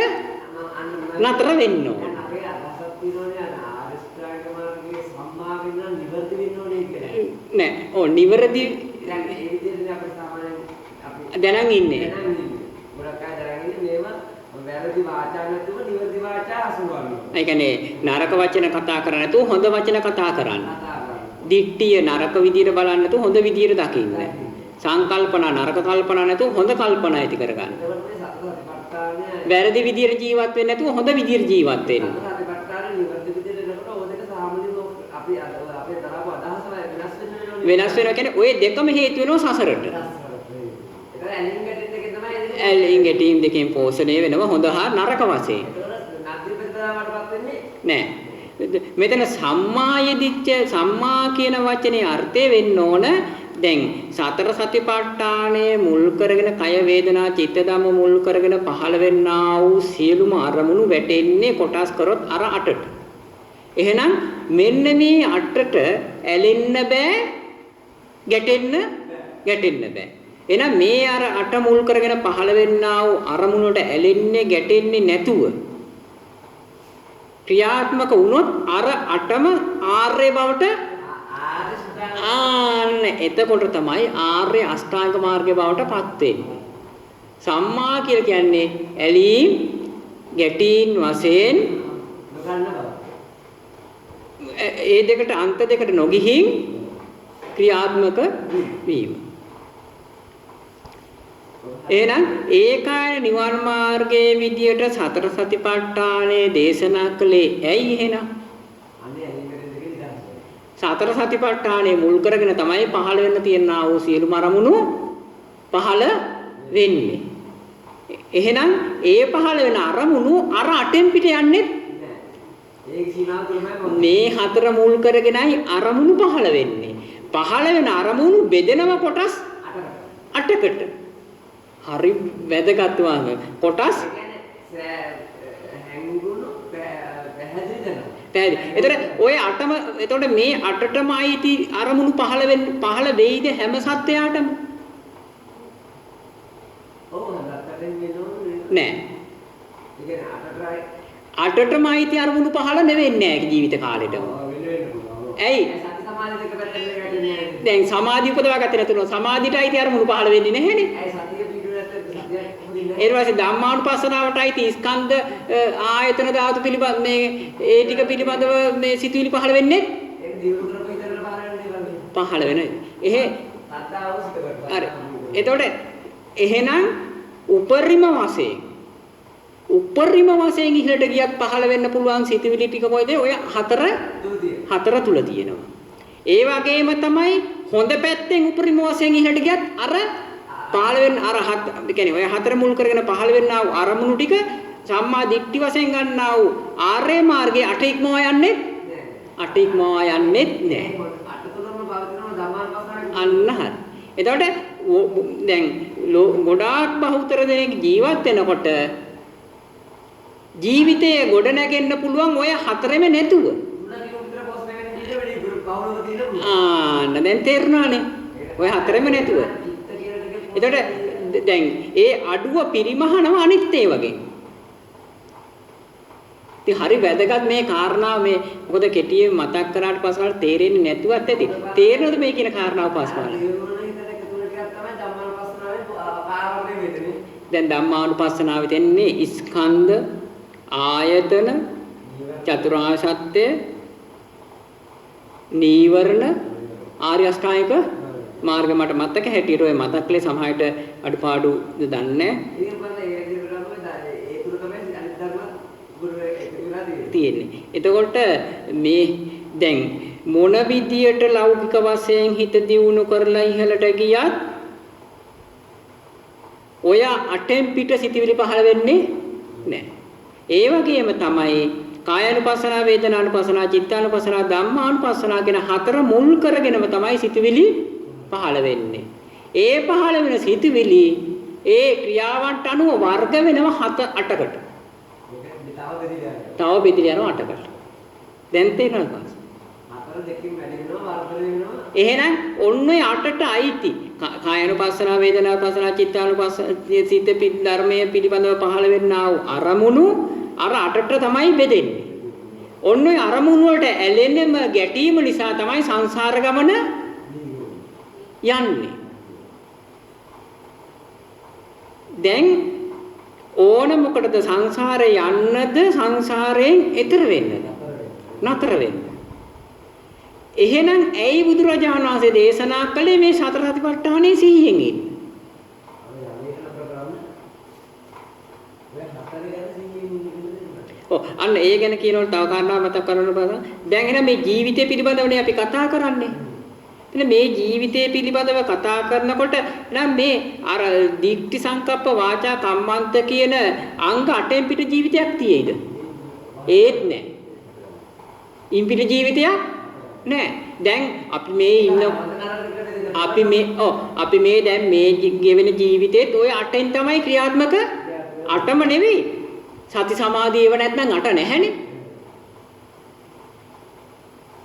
නතර වෙන්න ඕන. අපේ අදහසක් තියෙනවනේ ආරිෂ්ඨාංග මාර්ගයේ සම්මා වෙන්න නිවර්ති වෙන්න ඕනේ කියලා. නෑ. ඔව් නිවර්ති දැන් මේ විදිහට අපේ සාමාන්‍යයෙන් අපි දැනන් ඉන්නේ. ගොඩක් අය දැනන් ඉන්නේ මේව වැරදි වාචා නැතුව නිවර්ති වාචා අසුරවන්න. ඒ කියන්නේ නරක වචන කතා කරන්නේ නැතුව හොඳ වචන කතා කරන්න. දිට්ඨිය නරක විදියට බලන්නේ නැතුව හොඳ විදියට දකින්න. සංකල්පනා නරක කල්පනා නැතුව හොඳ කල්පනා ඇති කරගන්න. වැරදි විදියට ජීවත් වෙන්නේ නැතුව හොඳ විදියට ජීවත් වෙන්න. වෙනස් වෙනවා කියන්නේ ওই දෙකම හේතු වෙනවා සසරට. ඇලීම් ගැටීම් දෙකෙන් පෝෂණය වෙනවා හොඳ හා නරක වශයෙන්. නෑ. මෙතන සම්මායෙදිච්ච සම්මා කියන වචනේ අර්ථය වෙන්න ඕන දැන් සතර සතිපට්ඨානයේ මුල් කරගෙන කය වේදනා චිත්ත ධම්ම මුල් කරගෙන පහළ වෙන්නා වූ සියලුම අරමුණු වැටෙන්නේ කොටස් කරොත් අර 8ට. එහෙනම් මෙන්න මේ 8ට ඇලෙන්න බෑ ගැටෙන්න බෑ. එහෙනම් මේ අර 8 මුල් කරගෙන පහළ වෙන්නා වූ අරමුණට ඇලෙන්නේ ගැටෙන්නේ නැතුව ක්‍රියාත්මක වුණොත් අර 8ම ආර්ය බවට එතකොට තමයි ආර්ය අෂ්ටාංග මාර්ගය බවට පත් වෙන්නේ. සම්මා කියලා කියන්නේ ඇලීම් ගැටීම් වශයෙන් ගන්න බව. ඒ දෙකට අන්ත දෙකට නොගිහින් ක්‍රියාත්මක වීම. එහෙනම් ඒකාය නිවන් මාර්ගයේ විදියට සතර සතිපට්ඨානයේ දේශනා කළේ ඇයි එහෙනම්? අනේ ඇලිකරේ දෙකේ නිදහස. සතර සතිපට්ඨානයේ මුල් කරගෙන තමයි පහළ වෙන්න තියෙනා වූ සියලුම අරමුණු පහළ වෙන්නේ. එහෙනම් ඒ පහළ වෙන අරමුණු අර අටෙන් පිට යන්නේ ඒක සීමාව තුලමයි මේ හතර මුල් කරගෙනයි අරමුණු පහළ වෙන්නේ. පහළ වෙන අරමුණු බෙදෙනව කොටස් 8කට. හරි වැදගත් වාංග. කොටස් හැංගුණු පැහැදිලි දෙනවා. පැහැදිලි. එතකොට ඔය 8ම එතකොට මේ 8ටම අයිති අරමුණු පහළ වෙයිද හැම සත්‍යයටම? ඔව් හතරෙන් වෙනෝනේ. නෑ. ඒ කියන්නේ 8ටම අයිති අරමුණු පහළ නෙවෙන්නේ නෑ ජීවිත කාලෙටම. ඇයි? සති සමාධි දෙක පැත්තට වැටෙන්නේ. දැන් සමාධි උපදවා ගත්තේ නැතුනොත් සමාධියට අයිති අරමුණු පහළ වෙන්නේ නැහැනේ. ඇයි සතිය පිටුරට සතිය හොඳින් ඊට පස්සේ ධම්මානුපස්සනාවට අයිති ස්කන්ධ ආයතන ධාතු පිළිබඳ මේ ඒ ටික පිළිබඳව මේ සිතුවිලි පහළ වෙන්නේ ඒක දියුණු කරපු ඉතල පහළ වෙන. එහෙ සත්තාව සිත කරපුවා. හරි. එතකොට එහෙනම් උපරිම වශයෙන් ඉහළට ගියත් පහළ වෙන්න පුළුවන් සිතුවිලි ටික කොයිද? ඔය හතර තුල තියෙනවා. ඒ වගේම තමයි හොඳ පැත්තෙන් උපරිම වශයෙන් ඉහළට ගියත් අර පහළ වෙන අර කියන්නේ ඔය හතර මුල් කරගෙන පහළ වෙන්නා වූ අරමුණු ටික සම්මා දිට්ඨි වශයෙන් ගන්නා වූ ආර්ය මාර්ගයේ අට ඉක්මවා යන්නේ නැහැ. අට තුනම පවතිනවා ධම්මානුපස්සනාවේ. අන්න හරි. එතකොට දැන් ගොඩාක් බහුතර දෙනෙක් ජීවත් වෙනකොට ජීවිතයේ ගොඩ නැගෙන්න පුළුවන් ඔය හතරෙම නැතුව. දැන් තේරුණානේ. ඔය හතරෙම නැතුව. එතකොට දැන් ඒ අඩුව පිරිමහනව අනිත් ඒ වගේ. ඉතින් හරි වැදගත් මේ කාරණාව මේ මොකද කෙටියෙන් මතක් කරාට පස්සේ තේරෙන්නේ නැතුවත් ඇති. තේරෙනවද මේ කියන කාරණාව පස්සේ? දැන් ධම්මානුපස්සනාවේ තියෙන්නේ ස්කන්ධ ආයතන චතුරාර්ය සත්‍ය නීවරණ ආර්ය අෂ්ටාංගික මාර්ග මට මතක හැටියට ඔය මතක් කළේ සමහරට අඩපාඩු දන්නේ තියෙන්නේ. එතකොට මේ දැන් මොන විදියට ලෞකික වශයෙන් හිත දියුණු කරලා ඉහළට ගියත් ඔය අටෙන් පිට සිටිවිලි පහළ වෙන්නේ නැහැ. ඒ වගේම තමයි කායानुපස්සනා, වේදනානුපස්සනා, චිත්තානුපස්සනා, ධම්මානුපස්සනා කියන හතර මුල් කරගෙනම තමයි සිටිවිලි පහළ වෙන්නේ. ඒ පහළ වෙන සිටිවිලි ඒ ක්‍රියාවන්ට අනුව වර්ග වෙනවා 7-8කට. තව බෙදලා යනවා 8කට. දැන් තේරෙනවද? හතර දෙකකින් වැඩි වෙනවා වර්ධනය වෙනවා. එහෙනම් ඔන්න ඔය 8ට අයිති කායानुපස්සනා, වේදනානුපස්සනා, චිත්තානුපස්සනා, සිත ධර්මයේ පිළිබඳව පහළ වෙන්නා වූ අරමුණු අර 8ට තමයි බෙදෙන්නේ. ඔන්න ඔය අරමුණු වලට ඇලෙන්නම ගැටීම නිසා තමයි සංසාර ගමන යන්නේ. දැන් ඕන මොකටද සංසාරේ යන්නද සංසාරයෙන් එතර වෙන්නද? නතර වෙන්න. එහෙනම් ඇයි බුදුරජාණන් වහන්සේ දේශනා කළේ මේ සතර සතිපට්ඨානයේ සිහියෙන් ඉන්න? අන්න ඒ ගැන කියනකොට තව කාරණාවක් මතක් කරගන්න බෑ. දැන් එහෙනම් මේ ජීවිතය පිළිබඳවනේ අපි කතා කරන්නේ. එතන මේ ජීවිතය පිළිබඳව කතා කරනකොට නම් මේ අර දික්ටි සංකප්ප වාචා කම්මන්ත කියන අංග 8න් පිට ජීවිතයක් තියෙයිද? ඒත් නෑ. ඉන් පිට ජීවිතයක් නෑ. දැන් අපි මේ ඉන්න අපි මේ දැන් මේ ගෙවෙන ජීවිතේත් ওই 8න් තමයි ක්‍රියාත්මක 8ම නෙවෙයි. සති සමාධිය ඒව නැත්නම් 8 නැහැනේ.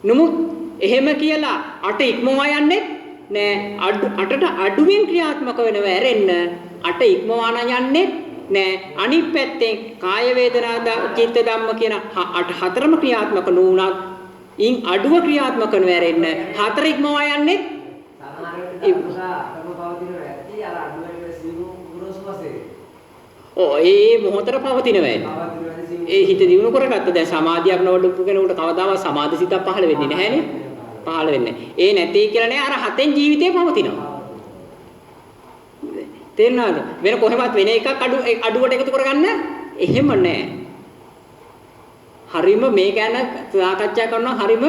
නමුත් එහෙම කියලා 8 ඉක්මවා යන්නේ නෑ. 8ට අඩුවෙන් ක්‍රියාත්මක වෙනව ඇරෙන්න 8 ඉක්මවා යන්නේ නෑ. අනිත් පැත්තෙන් කාය වේදනා චිත්ත ධම්ම කියන 4ම ක්‍රියාත්මක නොවුනත් ඉන් අඩුව ක්‍රියාත්මක කරන ඇරෙන්න 4 ඉක්මවා යන්නේ ඒ මොහොතට පවතින වැඩි. ඒ හිත දිනු කරගත්ත දැන් සමාධියක් නවඩපු කෙනෙකුට කවදාවත් සමාධිසිතක් පහළ වෙන්නේ නැහැනේ. පහළ වෙන්නේ. ඒ නැtei කියලා නෑ අර හතෙන් ජීවිතේ පවතිනවා. තේරෙනවද? වෙන කොහෙවත් වෙන එකක් අඩුවට එකතු කරගන්න එහෙම නෑ. හරිම මේ ගැන සාකච්ඡා කරනවා හරිම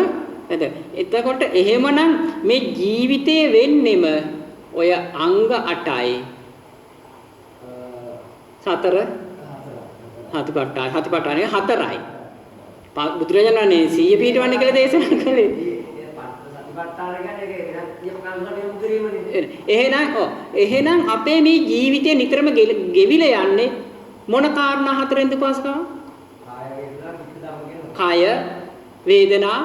නේද? එතකොට එහෙමනම් මේ ජීවිතේ වෙන්නෙම ඔය අංග 8යි. සතර හතිපට්ඨානේ 4යි. බුදුරජාණන් වහන්සේ සීය පිටවන්නේ කියලා දේශනා කළේ. එහෙනම් අපේ මේ ජීවිතේ නිතරම ගෙවිලා යන්නේ මොන කාරණා හතරෙන්ද පාස්කා? කාය, වේදනා,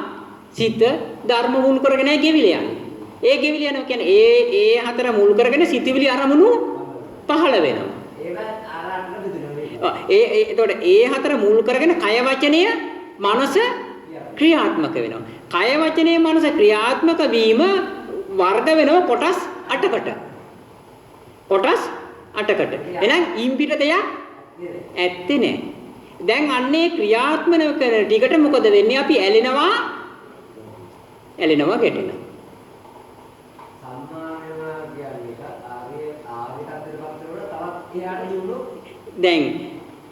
සිත, ධර්ම මුල් කරගෙන ගෙවිලා යන්නේ. ඒ ගෙවිලා යනවා කියන්නේ ඒ හතර මුල් කරගෙන සිතිවිලි අරමුණු පහළ වෙනවා. එතකොට ඒ හතර මුල් කරගෙන කය වචනය මනස ක්‍රියාත්මක වෙනවා. කය වචනේ මනස ක්‍රියාත්මක වීම වර්ග වෙනවා කොටස් 8කට. කොටස් 8කට. එහෙනම් ඉම්පිට දෙයක් ඇත්තේ නැහැ. දැන් අන්නේ ක්‍රියාත්මක කරන ටිකට මොකද වෙන්නේ? අපි ඇලෙනවා ගැටෙනවා. සම්මානනවා කියන්නේ ආර්යකත්වයට තවත් එහාට දියුණු. දැන්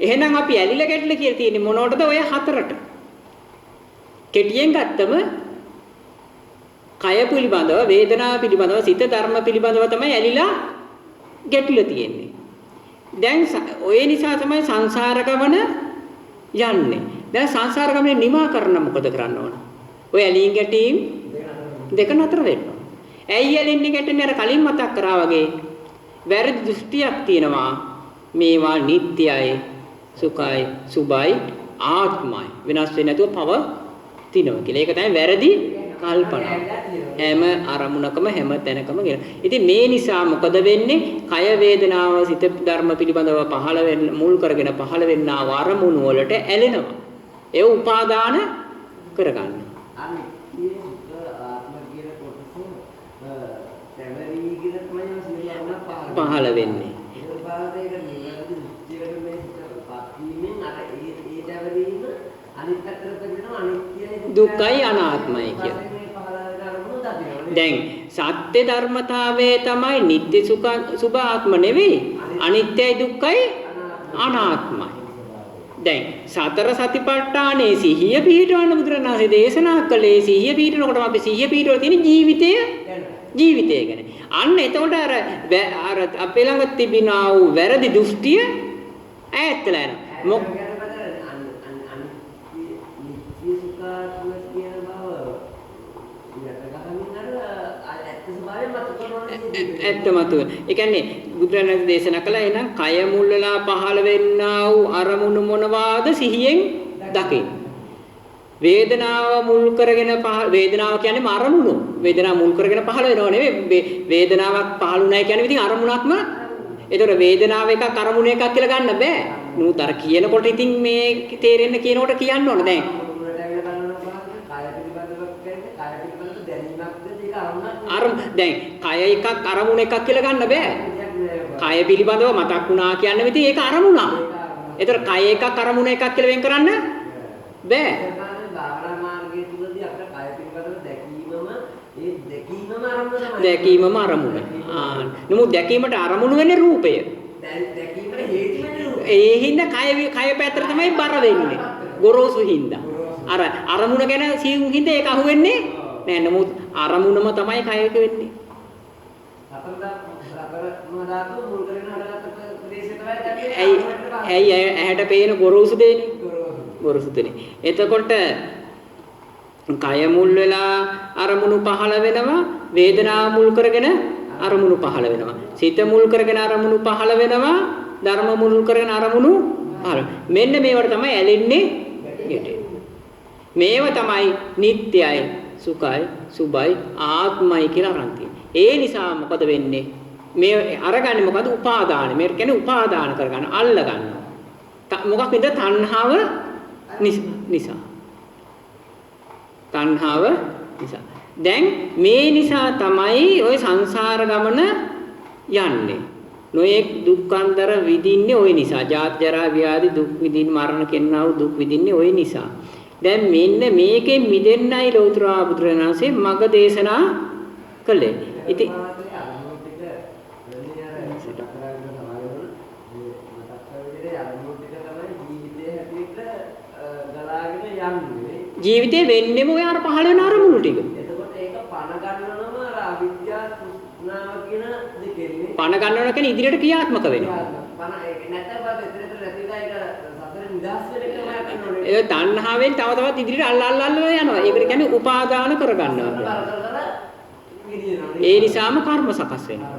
එහෙනම් අපි ඇලිලා ගැටලා කියලා තියෙන්නේ මොනවටද? ඔය හතරට. කෙටියෙන් ගත්තම කය පිළිබඳව, වේදනාව පිළිබඳව, සිත ධර්ම පිළිබඳව තමයි ඇලිලා ගැටිලා තියෙන්නේ. දැන් ඔය නිසා තමයි සංසාර ගමන යන්නේ. දැන් සංසාර ගමනේ නිමා කරන්න මොකද කරන්න ඕන? ඔය ඇලීම් ගැටීම් දෙක නතර වෙන්න. ඇයි ඇලෙන්නේ ගැටෙන්නේ? අර කලින් මතක් කරා වගේ වැරදි දෘෂ්ටියක් තියෙනවා. මේවා නිට්ටයයි, සුඛයි, සුබයි, ආත්මයි. වෙනස් වෙන්නේ නැතුව පවතිනවා කියලා. ඒක තමයි වැරදි කල්පනා. හැම අරමුණකම හැම තැනකම කියන. ඉතින් මේ නිසා මොකද වෙන්නේ? කය වේදනාව සිත ධර්ම පිළිබඳව පහළ වෙන්න මුල් කරගෙන පහළ වෙන්නා අරමුණු වලට ඇලෙනවා. ඒ උපාදාන කරගන්න. අනිත්‍ය සුඛ ආත්ම කියන කොටස තැවරීගෙන තමයි පහළ වෙන්නේ. ඒක පාදයක නිවැරදි දෘෂ්ටියකට මේ පත්වීමෙන් අර ඒ තැවරීම අනිත් පැත්තට පෙන්නනවා අනිත්‍යයි දුක්ඛයි අනාත්මයි කියන. දැන් සත්‍ය ධර්මතාවයේ තමයි නිත්‍ය සුඛ සුභ ආත්ම නෙවෙයි අනිත්‍යයි දුක්ඛයි අනාත්මයි. දැන් සතර සතිපට්ඨානේ සිහිය පිහිටවන්න බුදුරණාහි දේශනා කළේ සිහිය පිහිටනකොටම අපි සිහිය පිහිටවල තියෙන ජීවිතය ගැන. අන්න එතකොට අර අපේ ළඟ තිබිනා වූ වැරදි දෘෂ්ටිය ඈත්ලා යනවා. ඇත්තමතු. ඒ කියන්නේ බුදුරජාණන් දේශනා කළා එහෙනම් කය මුල් වෙලා පහළ වෙන්නා වූ අරමුණු මොනවාද සිහියෙන් දකින්න. වේදනාව මුල් කරගෙන වේදනාව කියන්නේ අරමුණු. වේදනාව මුල් කරගෙන පහළ වෙනව නෙවෙයි. වේදනාවක් පහළ වුණා කියන්නේ ඉතින් අරමුණක්ම. ඒතකොට වේදනාව එකක් අරමුණ එකක් කියලා ගන්න බෑ. නමුත් අර කියනකොට ඉතින් මේ තේරෙන්න කියනකොට කියන්න ඕන දැන්. දැන් කය එකක් අරමුණ එකක් කියලා ගන්න බෑ. කය පිළිබඳව මතක් වුණා කියන්නේ ඉතින් ඒක අරමුණක්. ඒතර කය එකක් අරමුණ එකක් කියලා වෙන් කරන්න බෑ. භාවනා මාර්ගයේ තුලදී අපිට කය පිළිබඳව දැකීමම අරමුණ තමයි. දැකීමම අරමුණ. නමුත් දැකීමට අරමුණු වෙන්නේ රූපය. දැකීමට හේතු වෙන්නේ රූපය. ඒ හින්දා කය පැත්තට තමයි බර වෙන්නේ. ගොරෝසු හින්දා. අර අරමුණ ගැන සියුම් හින්දා ඒක අහුවෙන්නේ නෑ. නමුත් අරමුණම තමයි කයක වෙන්නේ. ඇයි ඇහැට පේන ගොරෝසු දෙන්නේ? ගොරෝසු දෙන්නේ. එතකොට කය මුල් වෙලා අරමුණු පහළ වෙනවා. වේදනාව මුල් කරගෙන අරමුණු පහළ වෙනවා. සිත මුල් කරගෙන අරමුණු පහළ වෙනවා. ධර්ම මුල් කරගෙන අරමුණු පහළ. මෙන්න මේවට තමයි ඇලෙන්නේ ගැටෙන්නේ. මේව තමයි නිට්ටයයි සුඛයි සුබයි ආත්මයි කියලා අරන් තියෙන්නේ. ඒ නිසා මොකද වෙන්නේ? මේ අරගන්නේ මොකද? උපාදාන. මේක කියන්නේ උපාදාන කරගන්න, අල්ල ගන්නවා. මොකක් නේද? තණ්හාව නිසා. තණ්හාව නිසා. දැන් මේ නිසා තමයි ওই සංසාර ගමන යන්නේ. නොඑක් දුක්ඛන්තර විඳින්නේ ওই නිසා. ජාති ජරා ව්‍යාධි දුක් විඳින් මරණ කෙනා වූ දුක් විඳින්නේ ওই නිසා. දැන් මෙන්න මේකෙන් මිදෙන්නයි ලෞතර බුදුරණන්සේ මග දේශනා කළේ. ඉතින් ජීවිතේ වෙන්නේම ඔය අර පහළ වෙන අරමුණු ටික. එතකොට ඒක පණ ගන්නවම අර අවිද්‍යාව තෘෂ්ණාව කියන දෙකෙන්නේ. පණ ගන්නවන කියන්නේ ඉදිරියට ක්‍රියාත්මක වෙනවා. පණ ඒක නැත්නම් බා එතන නැතිලා ඒක සතර නිදාස් වෙන එකම කරනවා. ඒ තණ්හාවෙන් තව තවත් ඉදිරියට අල්ල යනවා. ඒකට කියන්නේ උපාදාන කරගන්නවා. ඒ නිසාම කර්ම සකස් වෙනවා.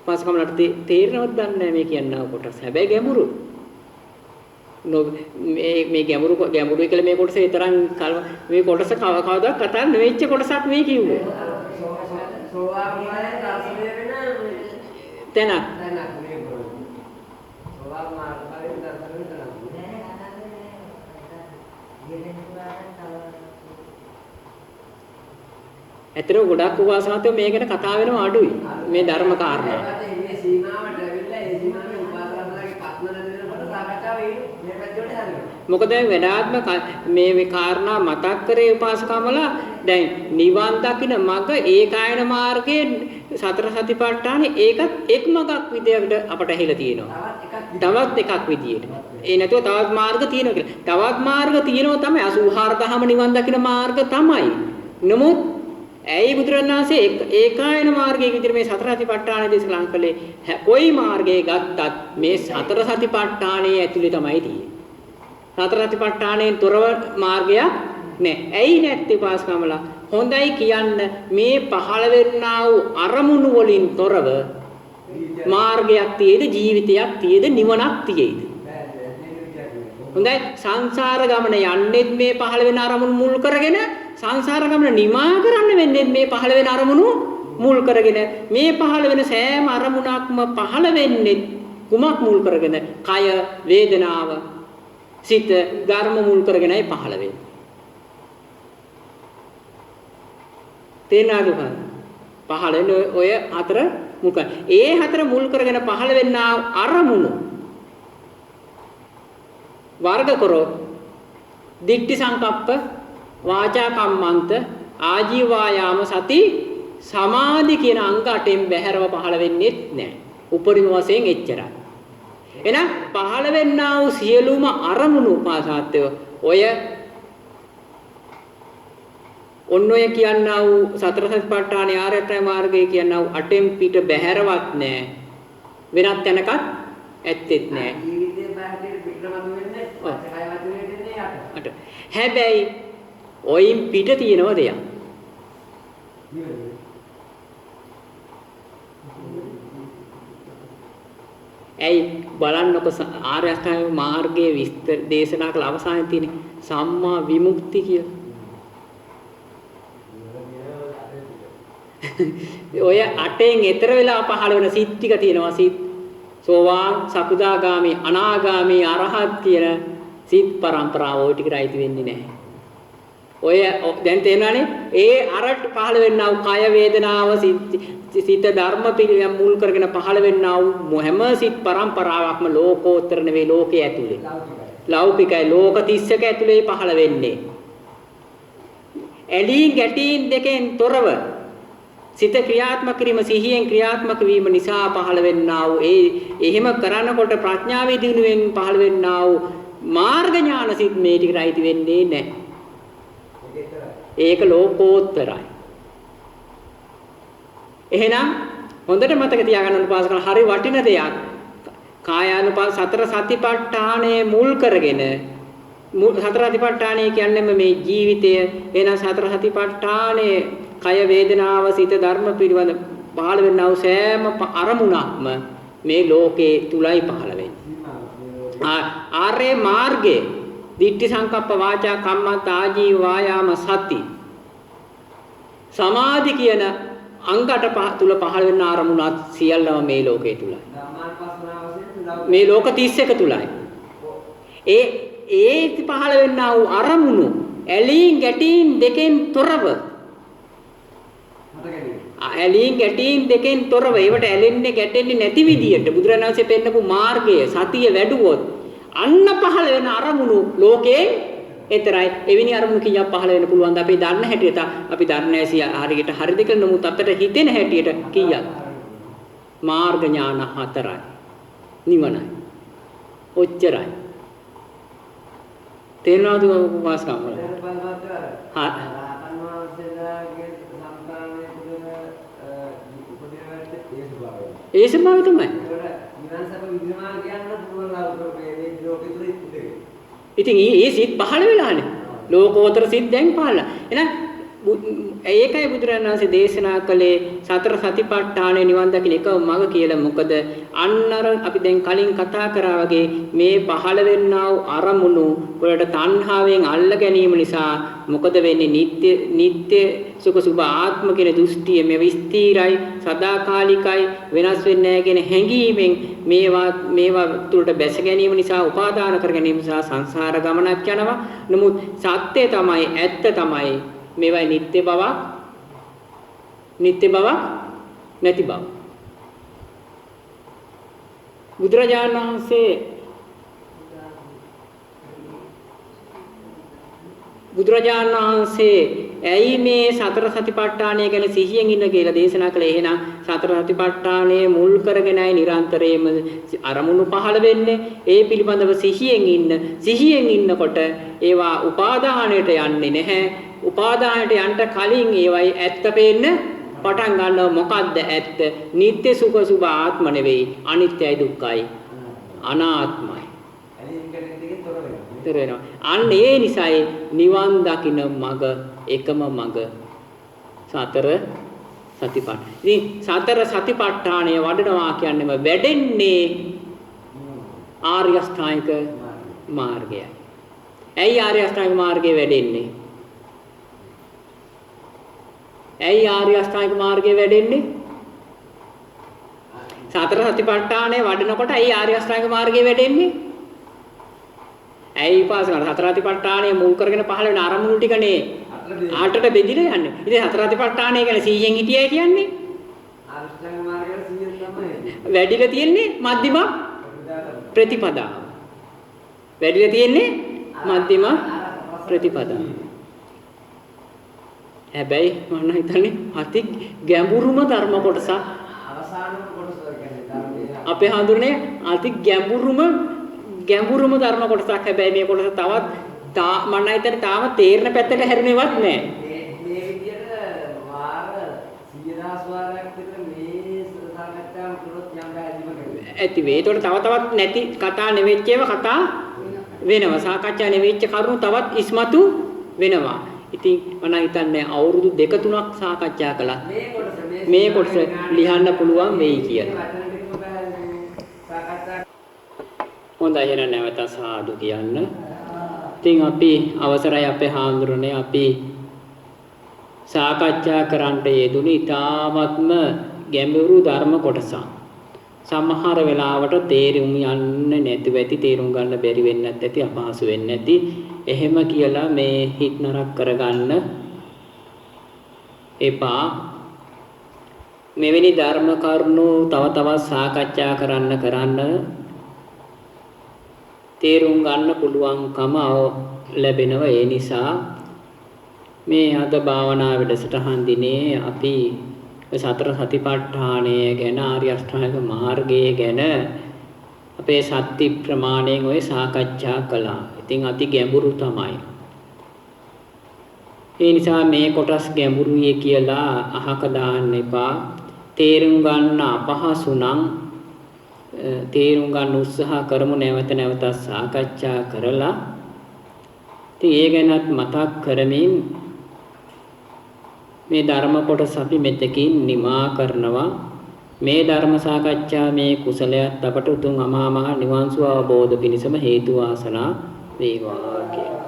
පාස්කමලට තේරෙනවද දන්නේ මේ කියනවා කොටස්. හැබැයි ගැඹුරු. මේ ගැඹුරුයි කියලා මේ කොටස විතරක් මේ කොටස කවදාවත් කතා නෙවෙච්ච කොටසක් මේ කිව්වේ. සෝවාන් මාර්ගයෙන් දර්ශනය වෙන තැනක්. මේ සෝවාන් මාර්ගයෙන් දර්ශනය වෙන ඇත්තට ගොඩක් උපාසකයෝ මේ ගැන කතා වෙනවා අඩුයි. මේ ධර්ම කාරණා. මේ සීමාවට ඇවිල්ලා ඒ සීමාවේ උපාසකයන්ගේ පත්ම නැති වෙනකොට සාකච්ඡාව වෙන්නේ මේ පැත්තට හරියට. මොකද වෙනාත්ම මේ කාරණා මතක් කරේ උපාසකමලා දැන් නිවන් දකින්න මග ඒකායන මාර්ගයේ සතර සතිපට්ඨානේ ඒකත් එක් මගක් විදියට අපට ඇහිලා තියෙනවා. තවත් එකක් විදියට. ඒ නැතුව තවත් මාර්ග තියෙනවා කියලා. තවත් මාර්ග තියෙනවා තමයි 84000ම නිවන් දකින්න මාර්ග තමයි. නමුත් ඇයි බුදුරණාහි ඒකායන මාර්ගයේ විදිහට මේ සතර සතිපට්ඨාන දේශනා කළේ කොයි මාර්ගයේ ගත්තත් මේ සතර සතිපට්ඨානයේ ඇතුලේ තමයි තියෙන්නේ. සතර සතිපට්ඨානයෙන් තොරව මාර්ගයක් නැහැ. ඇයි නැත්තේ පාස්කමලා? හොඳයි කියන්න මේ පහළ වෙන්නා වූ අරමුණු වලින් තොරව මාර්ගයක් තියේද ජීවිතයක් තියේද නිවනක් තියේද? හොඳයි සංසාර ගමන යන්නේත් මේ පහළ වෙන අරමුණු මුල් කරගෙන සංසාර ගමන නිමා කරන්න වෙන්නේ මේ පහළ වෙන අරමුණු මුල් කරගෙන මේ පහළ වෙන සෑම අරමුණක්ම පහළ වෙන්නේ කුමක් මුල් කරගෙන? කය, වේදනාව, සිත, ධර්ම මුල් කරගෙනයි පහළ වෙන්නේ. තේනාද බලන්න. පහළ වෙන ඔය හතර මුල් කර. ඒ හතර මුල් කරගෙන පහළ වෙන්නා අරමුණු වර්ග කරොත් දික්ටි සංකප්ප වාචා කම්මන්ත ආජීවායාම සති සමාධි කියන අංග 8න් බැහැරව පහළ වෙන්නේ නැහැ. උපරිම වශයෙන් එච්චරයි. එහෙනම් පහළ වෙන්නා වූ සියලුම අරමුණු පාසාත්ය ඔය ඔය කියන්නා වූ සතර සතිපට්ඨාන ආර්යත්‍රාය මාර්ගය කියන්නා වූ 8න් පිට බැහැරවත් නැහැ. වෙනත් තැනකත් ඇත්තෙත් නැහැ. ජීවිතේ බාහිර පිටරම වෙන්නේ කය වචනේ දෙන්නේ යට. හැබැයි ඔයින් පිට තියෙනව දෙයක්. ඇයි බලන්නකො ආර්ය අෂ්ටාංග මාර්ගයේ විස්තර දේශනා කළ අවසානයේ තියෙන සම්මා විමුක්ති කියලා. ඔය 8න් ඈතර වෙලා පහළ වෙන සිත් ටික තියෙනවා. සිත් සෝවාන්, සකුදාගාමි, අනාගාමි, අරහත් කියන සිත් පරම්පරාව ওই ටිකට අයිති වෙන්නේ නැහැ. ඔය දැන් තේරෙනවානේ ඒ අරට පහළ වෙන්නා වූ කය වේදනාව සිත ධර්ම පිළියම් මුල් කරගෙන පහළ වෙන්නා වූ හැම සිත් පරම්පරාවක්ම ලෝකෝත්තර නෙවෙයි ලෝකයේ ඇතුලේ ලෞකිකයි ලෝක 30ක ඇතුලේ පහළ වෙන්නේ ඇලීම් ගැටීම් දෙකෙන් තොරව සිත ක්‍රියාත්මක කිරීම සිහියෙන් ක්‍රියාත්මක වීම නිසා පහළ වෙන්නා වූ එහෙම කරනකොට ප්‍රඥාවේ දිනුවෙන් පහළ වෙන්නා වූ මාර්ග ඥාන සිත් මේ ටිකට අයිති වෙන්නේ නැහැ. ඒක ලෝකෝත්තරයි. එහෙනම් හොඳට මතක තියාගන්න උපාසකයන් හරි වටින දෙයක්. කායානුපස්සන සතර සතිපට්ඨානයේ මුල් කරගෙන සතර සතිපට්ඨානය කියන්නේ මේ ජීවිතය. එහෙනම් සතර සතිපට්ඨානයේ කය වේදනාව සිත ධර්ම පිළිබඳ පහළ වෙනා වූ සෑම අරමුණක්ම මේ ලෝකේ තුලයි පහළ වෙන්නේ. ආර්ය මාර්ගයේ දිට්ඨි සංකප්ප වාචා කම්මන්ත ආජීව වායාම සති සමාධි කියන අංගට තුල පහළ වෙන අරමුණත් සියල්ලම මේ ලෝකයේ තුලයි. මේ ලෝක 31 තුලයි. ඒ පහළ වෙනා වූ අරමුණු ඇලීම් ගැටීම් දෙකෙන් තොරව ඇලීම් ගැටීම් දෙකෙන් තොරව ඒවට ඇලෙන්නේ ගැටෙන්නේ නැති විදියට බුදුරණවහන්සේ පෙන්නපු මාර්ගය සතිය වැඩුවොත් අන්න පහළ වෙන අරමුණු ලෝකේ එතරයි එවිනි අරමුණු කීයක් පහළ වෙන්න පුළුවන්ද අපි දන්න හැටියට අපි දන්නේ හරියට හරිද කියලා නමුත් අපිට හිතෙන හැටියට කීයක් මාර්ග ඥාන 4යි නිවනයි ඔච්චරයි තේරෙනවද වාස්කම් වල ඒ ස්වභාවය තමයි ඉතින් ඒ සිත් පහළ වෙලානේ ලෝකෝත්තර සිත් දැන් පහළ එහෙනම් ඒකයි බුදුරජාණන් වහන්සේ දේශනා කළේ සතර සතිපට්ඨානය නිවන් දකින්න එක මඟ කියලා මොකද අන්නර අපි දැන් කලින් කතා කරා වගේ මේ පහළ වෙන්නා වූ අරමුණු වලට තණ්හාවෙන් අල්ල ගැනීම නිසා මොකද වෙන්නේ නিত্য සුඛ සුභ ආත්ම කියන දෘෂ්ටිය මේ විස්තීරයි සදාකාලිකයි වෙනස් වෙන්නේ නැහැ කියන හැඟීමෙන් මේවා තුළට බැස ගැනීම නිසා උපාදාන කර ගැනීම නිසා සංසාර ගමනක් යනවා නමුත් සත්‍ය තමයි ඇත්ත තමයි මේවයි නিত্য බවක් නැති බව බුදුරජාණන් වහන්සේ ඇයි මේ සතර සතිපට්ඨානය ගැන සිහියෙන් ඉන්න කියලා දේශනා කළේ එහෙනම් සතර සතිපට්ඨානයේ මුල් කරගෙනයි නිරන්තරයෙන්ම අරමුණු පහළ වෙන්නේ ඒ පිළිබඳව සිහියෙන් ඉන්නකොට ඒවා උපාදානයට යන්නේ නැහැ උපාදානයට යන්න කලින් ඒවයි ඇත්ත පේන්න පටන් ගන්නවා මොකද්ද ඇත්ත නিত্য සුඛ සුභ ආත්ම නෙවෙයි අනිත්‍යයි දුක්ඛයි අනාත්මයි තේරෙනවා අන්න ඒ නිසායි නිවන් දකින්න මඟ එකම මඟ සතර සතිපට්ඨාන ඉතින් සතර සතිපට්ඨානය වඩනවා කියන්නේම වැඩෙන්නේ ආර්ය අෂ්ටාංගික මාර්ගයයි ඇයි ආර්ය අෂ්ටාංගික මාර්ගය වැඩෙන්නේ ඇයි ආර්ය අෂ්ටාංගික මාර්ගය වැඩෙන්නේ? සතර සතිපට්ඨානය වඩනකොට ඇයි ආර්ය අෂ්ටාංගික මාර්ගය වැඩෙන්නේ? ඇයි පාසල සතර සතිපට්ඨානය මුල් කරගෙන පහළ වෙන අරමුණු ටිකනේ ආටට බෙදිලා යන්නේ. ඉතින් සතර සතිපට්ඨානය ගැන 100න් හිටියයි කියන්නේ. ආර්ය අෂ්ටාංගික මාර්ගයට 100න් තමයි. වැඩිලා තියෙන්නේ මධ්‍යම ප්‍රතිපදාව. වැඩිලා තියෙන්නේ මධ්‍යම ප්‍රතිපදාව. හැබැයි මම හිතන්නේ අති ගැඹුරුම ධර්ම කොටස අවසානම කොටස කියන්නේ ධර්මයේ අපේ හඳුරන්නේ අති ගැඹුරුම ධර්ම කොටසක් හැබැයි මේ කොටස තවත් මම හිතන්නේ තාම තේරෙන පැත්තට හැරෙන්නේවත් නැහැ මේ විදියට වාර 100,000 වාරයක් විතර මේ සාකච්ඡාව කරොත් යම් බෑදීමකට ඇති වේ. ඒතකොට තව තවත් නැති කතා නෙවෙච්ච ඒවා කතා වෙනවා. සාකච්ඡා නෙවෙච්ච කරුණු තවත් ඉස්මතු වෙනවා. ඉතින් මම හිතන්නේ අවුරුදු 2-3ක් සාකච්ඡා කළා. මේ කොටස ලියන්න පුළුවන් වෙයි කියලා. හොඳයි එහෙනම් නැවත සාදු කියන්න. ඉතින් අපි අවසරයි අපේ හාමුදුරනේ අපි සාකච්ඡා කරන්නට යෙදුනේ ඊ타ත්ම ගැඹුරු ධර්ම කොටසක්. සමහර වෙලාවට තේරුම් යන්නේ නැතිව ඇති තේරුම් ගන්න බැරි වෙන්නත් ඇති අපහසු වෙන්නේ නැති එහෙම කියලා මේ හිත නරක කරගන්න එපා. මෙවැනි ධර්ම කරුණු තව තවත් සාකච්ඡා කරන්න තේරුම් ගන්න පුළුවන්කම ලැබෙනවා. ඒ නිසා මේ අද භාවනා වැඩසටහන් දිනේ අපි සතර සතිපට්ඨානය ගැන ආර්ය අෂ්ටාංගික මාර්ගය ගැන අපේ සත්‍ය ප්‍රමාණයෙන් ඔය සාකච්ඡා කළා. ඉතින් අති ගැඹුරු තමයි. ඒ නිසා මේ කොටස් ගැඹුරුයි කියලා අහක දාන්න එපා. තේරුම් ගන්න අපහසු නම් තේරුම් ගන්න උත්සාහ කරමු නැවත නැවතත් සාකච්ඡා කරලා. ඉතින් ඒ ගැනත් මතක් කරමින් මේ ධර්ම කොටස අපි මෙතකින් නිමා කරනවා. මේ ධර්ම සාකච්ඡා මේ කුසලයක් අපට උතුම් අමා මහ නිවන් සුව අවබෝධ පිණිසම හේතු වාසනා වේවා කියලා.